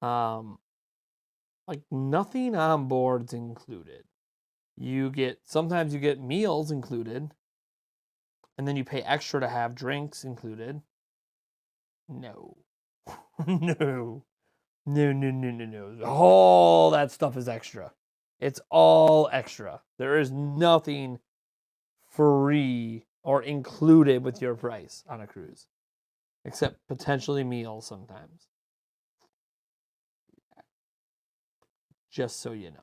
Like nothing on board's included. Sometimes you get meals included, and then you pay extra to have drinks included. No. No. No. All that stuff is extra. It's all extra. There is nothing free or included with your price on a cruise, except potentially meals sometimes. Just so you know.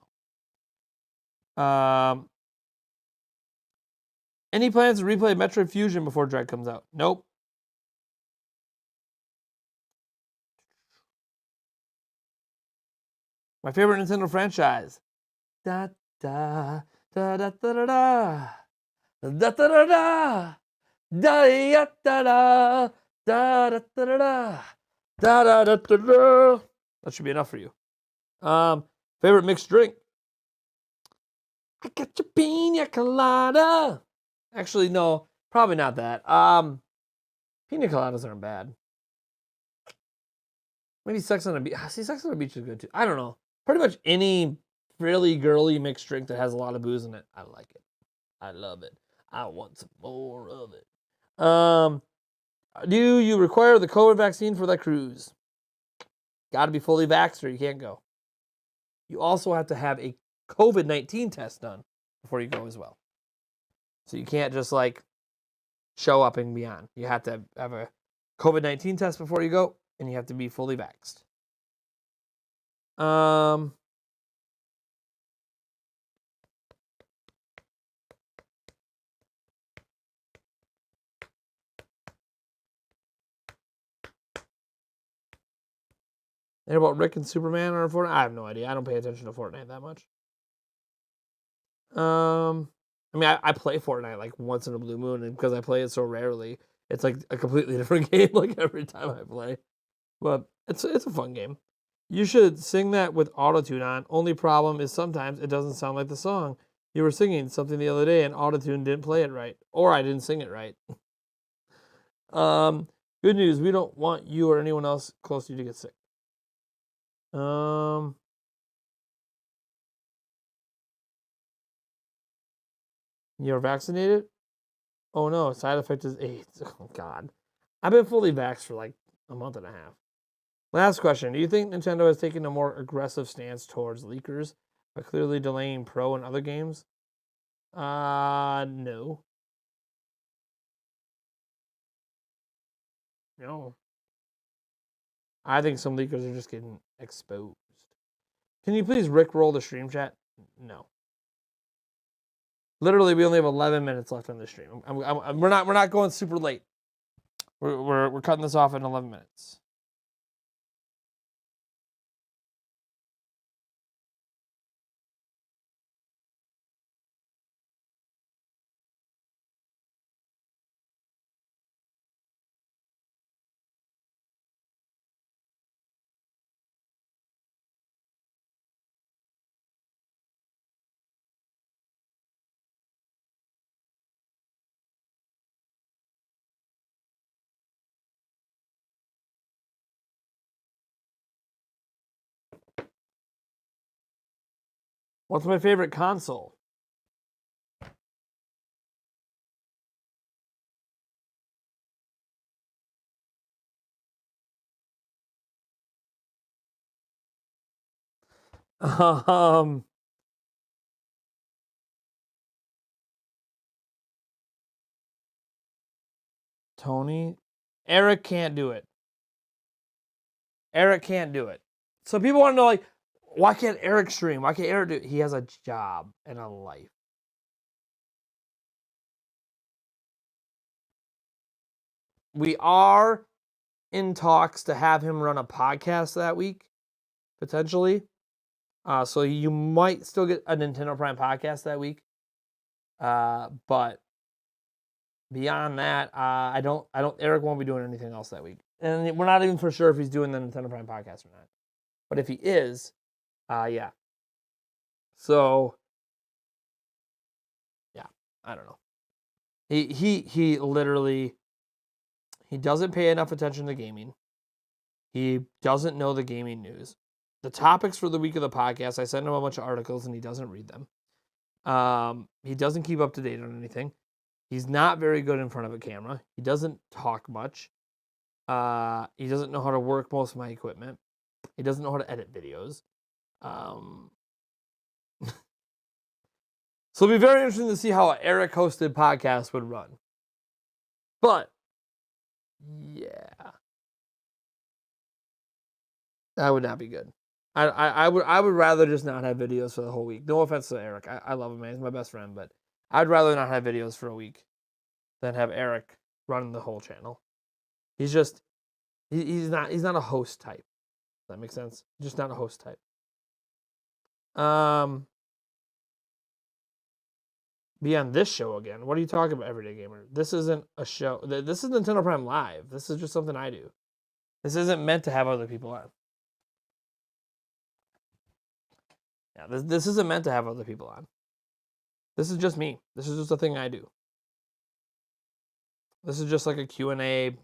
Any plans to replay Metroid Fusion before Dread comes out? Nope. My favorite Nintendo franchise. Da da da da da da da da da da da da da da da da da da da. That should be enough for you. Favorite mixed drink. I got your pina colada. Actually, no, probably not that. Pina coladas aren't bad. Maybe Sex on the Beach. See, Sex on the Beach is good too. I don't know. Pretty much any really girly mixed drink that has a lot of booze in it, I like it. I love it. I want some more of it. Do you require the COVID vaccine for that cruise? Got to be fully vaxxed or you can't go. You also have to have a COVID-19 test done before you go as well. So you can't just like show up and be on. You have to have a COVID-19 test before you go, and you have to be fully vaxxed. And about Rick and Superman or Fortnite? I have no idea. I don't pay attention to Fortnite that much. I mean, I play Fortnite like once in a blue moon, and because I play it so rarely, it's like a completely different game like every time I play. But it's a fun game. You should sing that with autotune on. Only problem is sometimes it doesn't sound like the song. You were singing something the other day and autotune didn't play it right, or I didn't sing it right. Good news, we don't want you or anyone else close to you to get sick. You're vaccinated? Oh no, side effect is AIDS. Oh God. I've been fully vaxxed for like a month and a half. Last question. Do you think Nintendo has taken a more aggressive stance towards leakers by clearly delaying Pro and other games? No. No. I think some leakers are just getting exposed. Can you please rickroll the stream chat? No. Literally, we only have 11 minutes left on the stream. We're not going super late. We're cutting this off in 11 minutes. What's my favorite console? Tony? Eric can't do it. Eric can't do it. So people want to know, like, why can't Eric stream? Why can't Eric do it? He has a job and a life. We are in talks to have him run a podcast that week, potentially. So you might still get a Nintendo Prime podcast that week. But beyond that, Eric won't be doing anything else that week. And we're not even for sure if he's doing the Nintendo Prime podcast or not. But if he is, yeah. So, yeah, I don't know. He literally He doesn't pay enough attention to gaming. He doesn't know the gaming news. The topics for the week of the podcast, I send him a bunch of articles and he doesn't read them. He doesn't keep up to date on anything. He's not very good in front of a camera. He doesn't talk much. He doesn't know how to work most of my equipment. He doesn't know how to edit videos. So it'll be very interesting to see how an Eric hosted podcast would run. But yeah, that would not be good. I would rather just not have videos for the whole week. No offense to Eric. I love him, man. He's my best friend, but I'd rather not have videos for a week than have Eric run the whole channel. He's just he's not a host type. Does that make sense? Just not a host type. Be on this show again. What are you talking about, Everyday Gamer? This isn't a show. This is Nintendo Prime Live. This is just something I do. This isn't meant to have other people on. Yeah, this isn't meant to have other people on. This is just me. This is just a thing I do. This is just like a Q&A,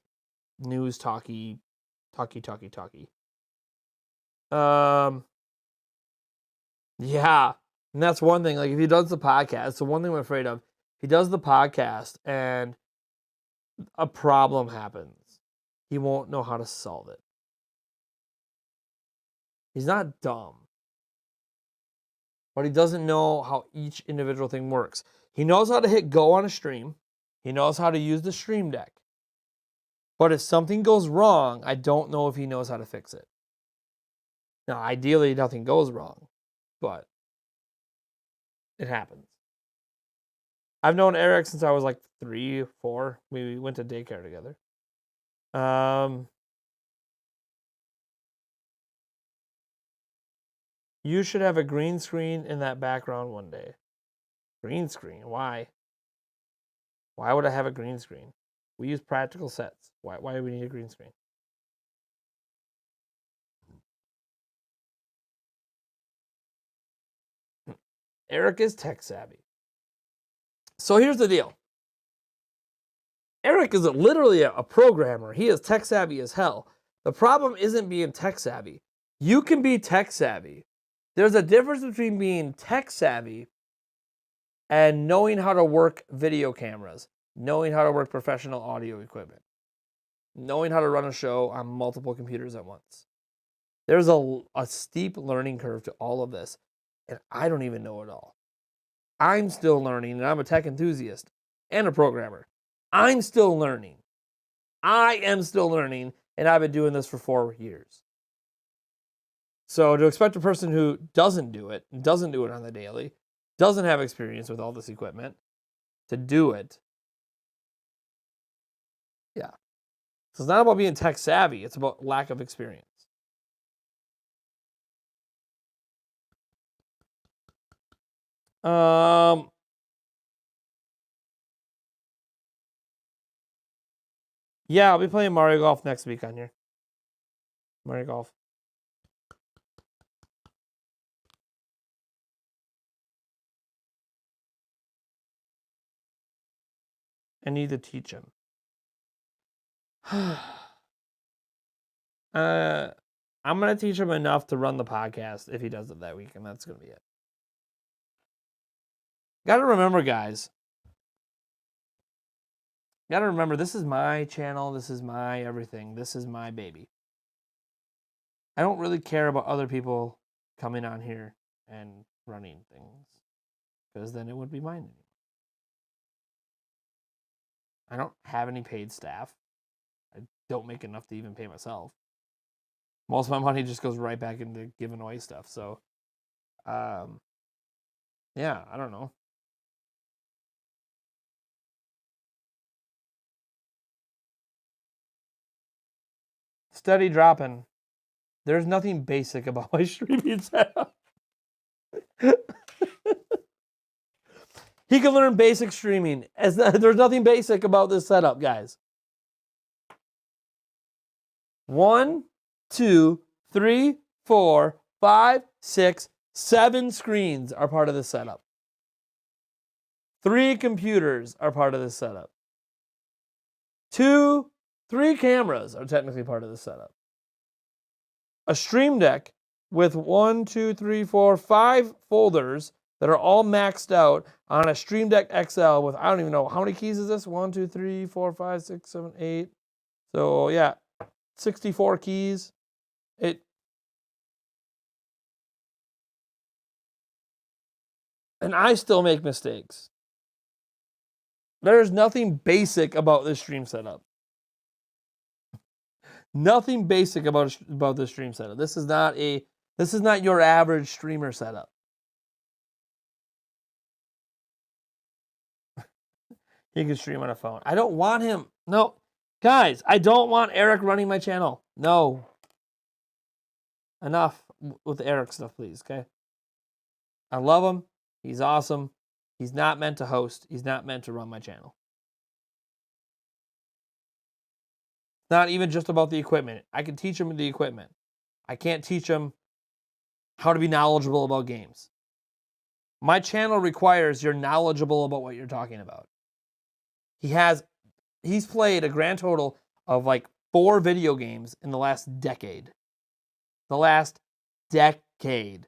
news talky. Yeah. And that's one thing. Like, if he does the podcast, so one thing I'm afraid of, he does the podcast and a problem happens. He won't know how to solve it. He's not dumb. But he doesn't know how each individual thing works. He knows how to hit go on a stream. He knows how to use the stream deck. But if something goes wrong, I don't know if he knows how to fix it. Now, ideally, nothing goes wrong. But it happens. I've known Eric since I was like 3 or 4. We went to daycare together. You should have a green screen in that background one day. Green screen? Why? Why would I have a green screen? We use practical sets. Why do we need a green screen? Eric is tech savvy. So here's the deal. Eric is literally a programmer. He is tech savvy as hell. The problem isn't being tech savvy. You can be tech savvy. There's a difference between being tech savvy and knowing how to work video cameras, knowing how to work professional audio equipment, knowing how to run a show on multiple computers at once. There's a steep learning curve to all of this, and I don't even know it all. I'm still learning, and I'm a tech enthusiast and a programmer. I'm still learning. I am still learning, and I've been doing this for 4 years. So to expect a person who doesn't do it on the daily, doesn't have experience with all this equipment, to do it, yeah. So it's not about being tech savvy, it's about lack of experience. Yeah, I'll be playing Mario Golf next week on here. Mario Golf. I need to teach him. I'm going to teach him enough to run the podcast if he does it that week, and that's going to be it. Got to remember, guys. Got to remember, this is my channel. This is my everything. This is my baby. I don't really care about other people coming on here and running things, because then it wouldn't be mine anymore. I don't have any paid staff. I don't make enough to even pay myself. Most of my money just goes right back into giving away stuff. So, yeah, I don't know. Steady dropping. There's nothing basic about my streaming setup. He can learn basic streaming. There's nothing basic about this setup, guys. 1, 2, 3, 4, 5, 6, 7 screens are part of this setup. 3 computers are part of this setup. 2 3 cameras are technically part of the setup. A Stream Deck with 1, 2, 3, 4, 5 folders that are all maxed out on a Stream Deck XL with, I don't even know, how many keys is this? 1, 2, 3, 4, 5, 6, 7, 8. So yeah, 64 keys. And I still make mistakes. There's nothing basic about this stream setup. Nothing basic about this stream setup. This is not your average streamer setup. He can stream on a phone. I don't want him. No. Guys, I don't want Eric running my channel. No. Enough with the Eric stuff, please, okay? I love him. He's awesome. He's not meant to host. He's not meant to run my channel. It's not even just about the equipment. I can teach him the equipment. I can't teach him how to be knowledgeable about games. My channel requires you're knowledgeable about what you're talking about. He's played a grand total of like 4 video games in the last decade. The last decade.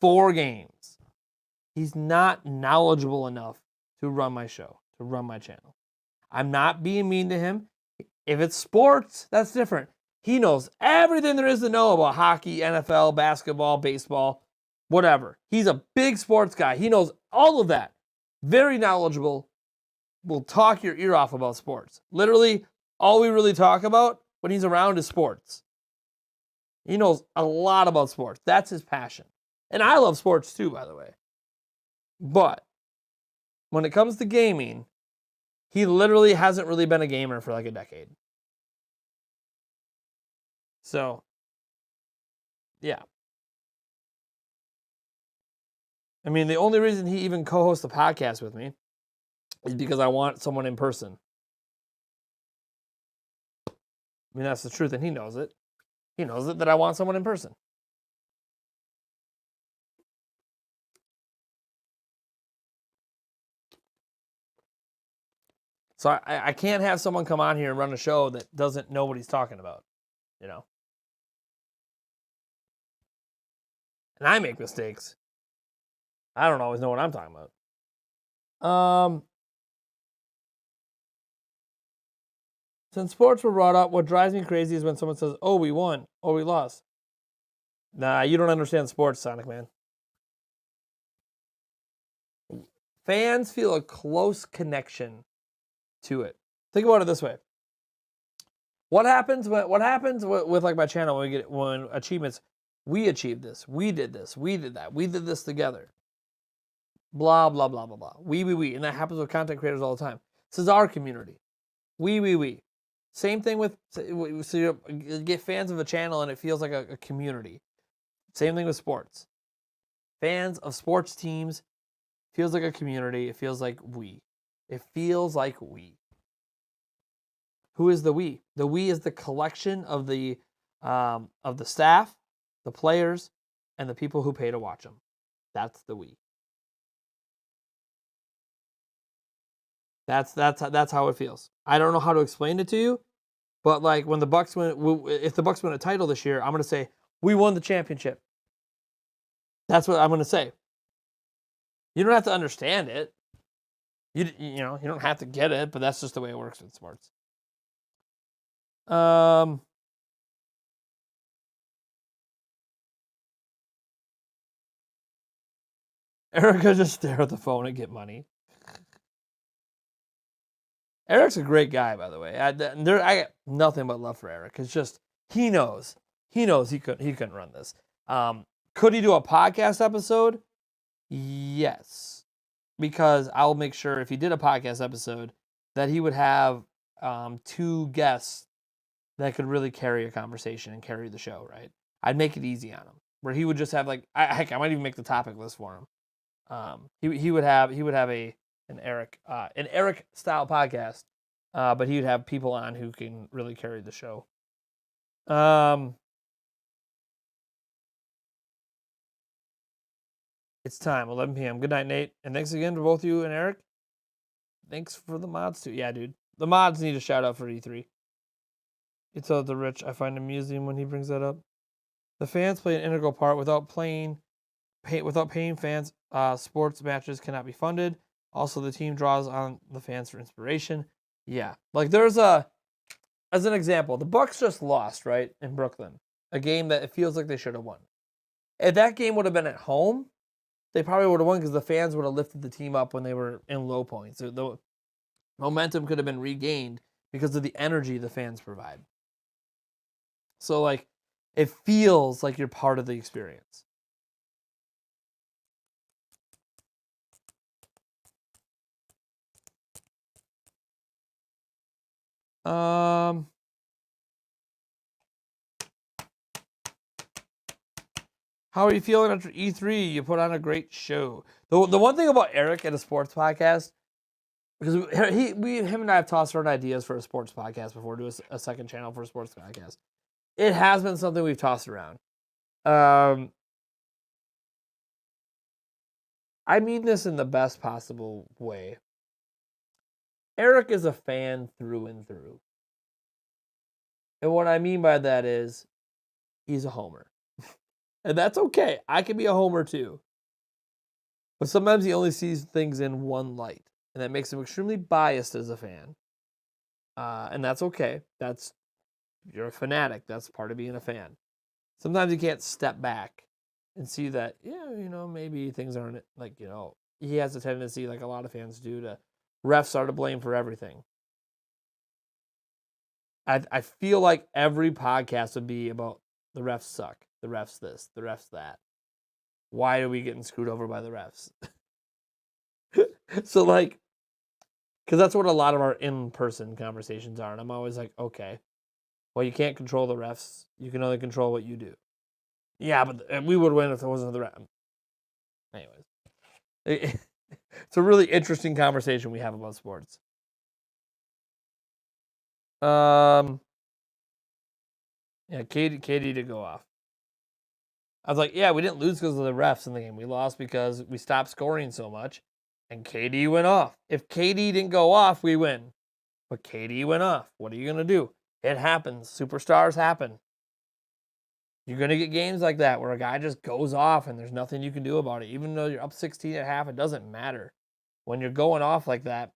4 games. He's not knowledgeable enough to run my show, to run my channel. I'm not being mean to him. If it's sports, that's different. He knows everything there is to know about hockey, NFL, basketball, baseball, whatever. He's a big sports guy. He knows all of that. Very knowledgeable. Will talk your ear off about sports. Literally, all we really talk about when he's around is sports. He knows a lot about sports. That's his passion. And I love sports too, by the way. But when it comes to gaming, he literally hasn't really been a gamer for like a decade. So, yeah. I mean, the only reason he even co-hosts a podcast with me is because I want someone in person. I mean, that's the truth, and he knows it. He knows it that I want someone in person. So I can't have someone come on here and run a show that doesn't know what he's talking about, you know? And I make mistakes. I don't always know what I'm talking about. Since sports were brought up, what drives me crazy is when someone says, oh, we won, or we lost. Nah, you don't understand sports, Sonic Man. Fans feel a close connection to it. Think about it this way. What happens with like my channel when achievements, we achieved this, we did this, we did that, we did this together. Blah, blah, blah, blah, blah. We. And that happens with content creators all the time. This is our community. We. Same thing with, so you get fans of a channel and it feels like a community. Same thing with sports. Fans of sports teams feels like a community. It feels like we. It feels like we. Who is the we? The we is the collection of the staff, the players, and the people who pay to watch them. That's the we. That's how it feels. I don't know how to explain it to you, but like when the Bucks if the Bucks win a title this year, I'm gonna say we won the championship. That's what I'm gonna say. You don't have to understand it. You don't have to get it, but that's just the way it works with sports. Erica just stare at the phone and get money. Eric's a great guy, by the way. I got nothing but love for Eric. It's just he knows he couldn't run this. Could he do a podcast episode? Yes, because I'll make sure if he did a podcast episode that he would have 2 guests that could really carry a conversation and carry the show. Right? I'd make it easy on him, where he would just have like I might even make the topic list for him. He would have an Eric style podcast, but he would have people on who can really carry the show. It's time, 11 p.m. Good night, Nate, and thanks again to both you and Eric. Thanks for the mods too. Yeah, dude, the mods need a shout out for E3. You tell the rich, I find amusing when he brings that up. The fans play an integral part. Without paying fans, sports matches cannot be funded. Also, the team draws on the fans for inspiration. Yeah, like there's as an example, the Bucks just lost, right, in Brooklyn, a game that it feels like they should have won. If that game would have been at home, they probably would have won because the fans would have lifted the team up when they were in low points. The momentum could have been regained because of the energy the fans provide. So, like, it feels like you're part of the experience. How are you feeling after E3? You put on a great show. The one thing about Eric at a sports podcast, because him and I have tossed around ideas for a sports podcast before, do a second channel for a sports podcast. It has been something we've tossed around. I mean this in the best possible way. Eric is a fan through and through. And what I mean by that is he's a homer. And that's okay. I can be a homer too. But sometimes he only sees things in one light. And that makes him extremely biased as a fan. And that's okay. You're a fanatic. That's part of being a fan. Sometimes you can't step back and see that, maybe things aren't like, he has a tendency, like a lot of fans do, to refs are to blame for everything. I feel like every podcast would be about the refs suck, the refs this, the refs that. Why are we getting screwed over by the refs? So, like, because that's what a lot of our in-person conversations are. And I'm always like, okay, well, you can't control the refs. You can only control what you do. Yeah, but we would win if it wasn't the refs. Anyways, it's a really interesting conversation we have about sports. Yeah, Katie did go off. I was like, yeah, we didn't lose because of the refs in the game. We lost because we stopped scoring so much, and KD went off. If KD didn't go off, we win. But KD went off. What are you going to do? It happens. Superstars happen. You're going to get games like that where a guy just goes off and there's nothing you can do about it. Even though you're up 16 at half, it doesn't matter. When you're going off like that,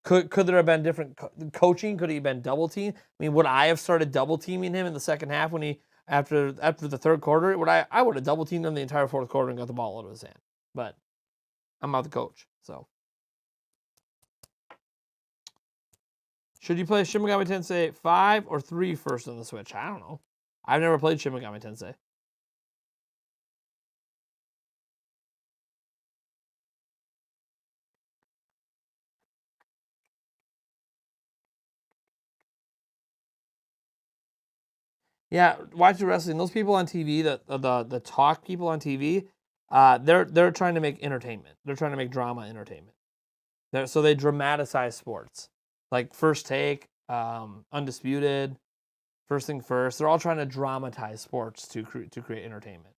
could there have been different coaching? Could he have been double teamed? I mean, would I have started double teaming him in the second half when after the third quarter? I would have double teamed him the entire fourth quarter and got the ball out of his hand. But I'm not the coach, so. Should you play Shin Megami Tensei 5 or 3 first on the Switch? I don't know. I've never played Shin Megami Tensei. Yeah, watch the wrestling. Those people on TV, the talk people on TV, they're trying to make entertainment. They're trying to make drama entertainment. So they dramatize sports, like First Take, Undisputed, First Thing First. They're all trying to dramatize sports to create entertainment.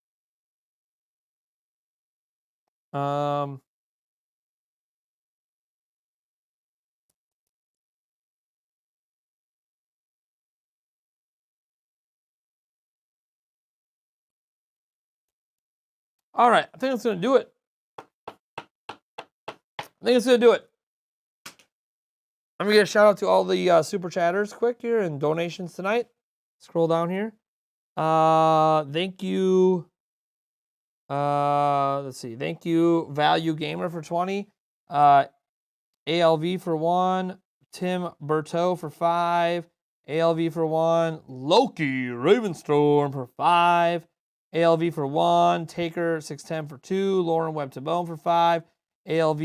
All right, I think that's going to do it. I'm going to give a shout out to all the super chatters quick here and donations tonight. Scroll down here. Thank you. Let's see. Thank you, Value Gamer for 20. ALV for 1. Tim Berteau for 5. ALV for 1. Loki Ravenstorm for 5. ALV for 1. Taker 610 for 2. Lauren Webb to Bone for 5. ALV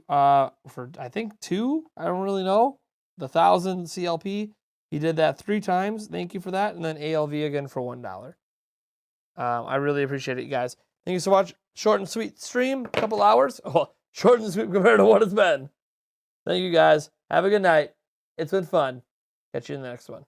for I think 2. I don't really know. The 1,000 CLP. He did that 3 times. Thank you for that. And then ALV again for $1. I really appreciate it, you guys. Thank you so much. Short and sweet stream, a couple hours. Oh, short and sweet compared to what it's been. Thank you guys. Have a good night. It's been fun. Catch you in the next one.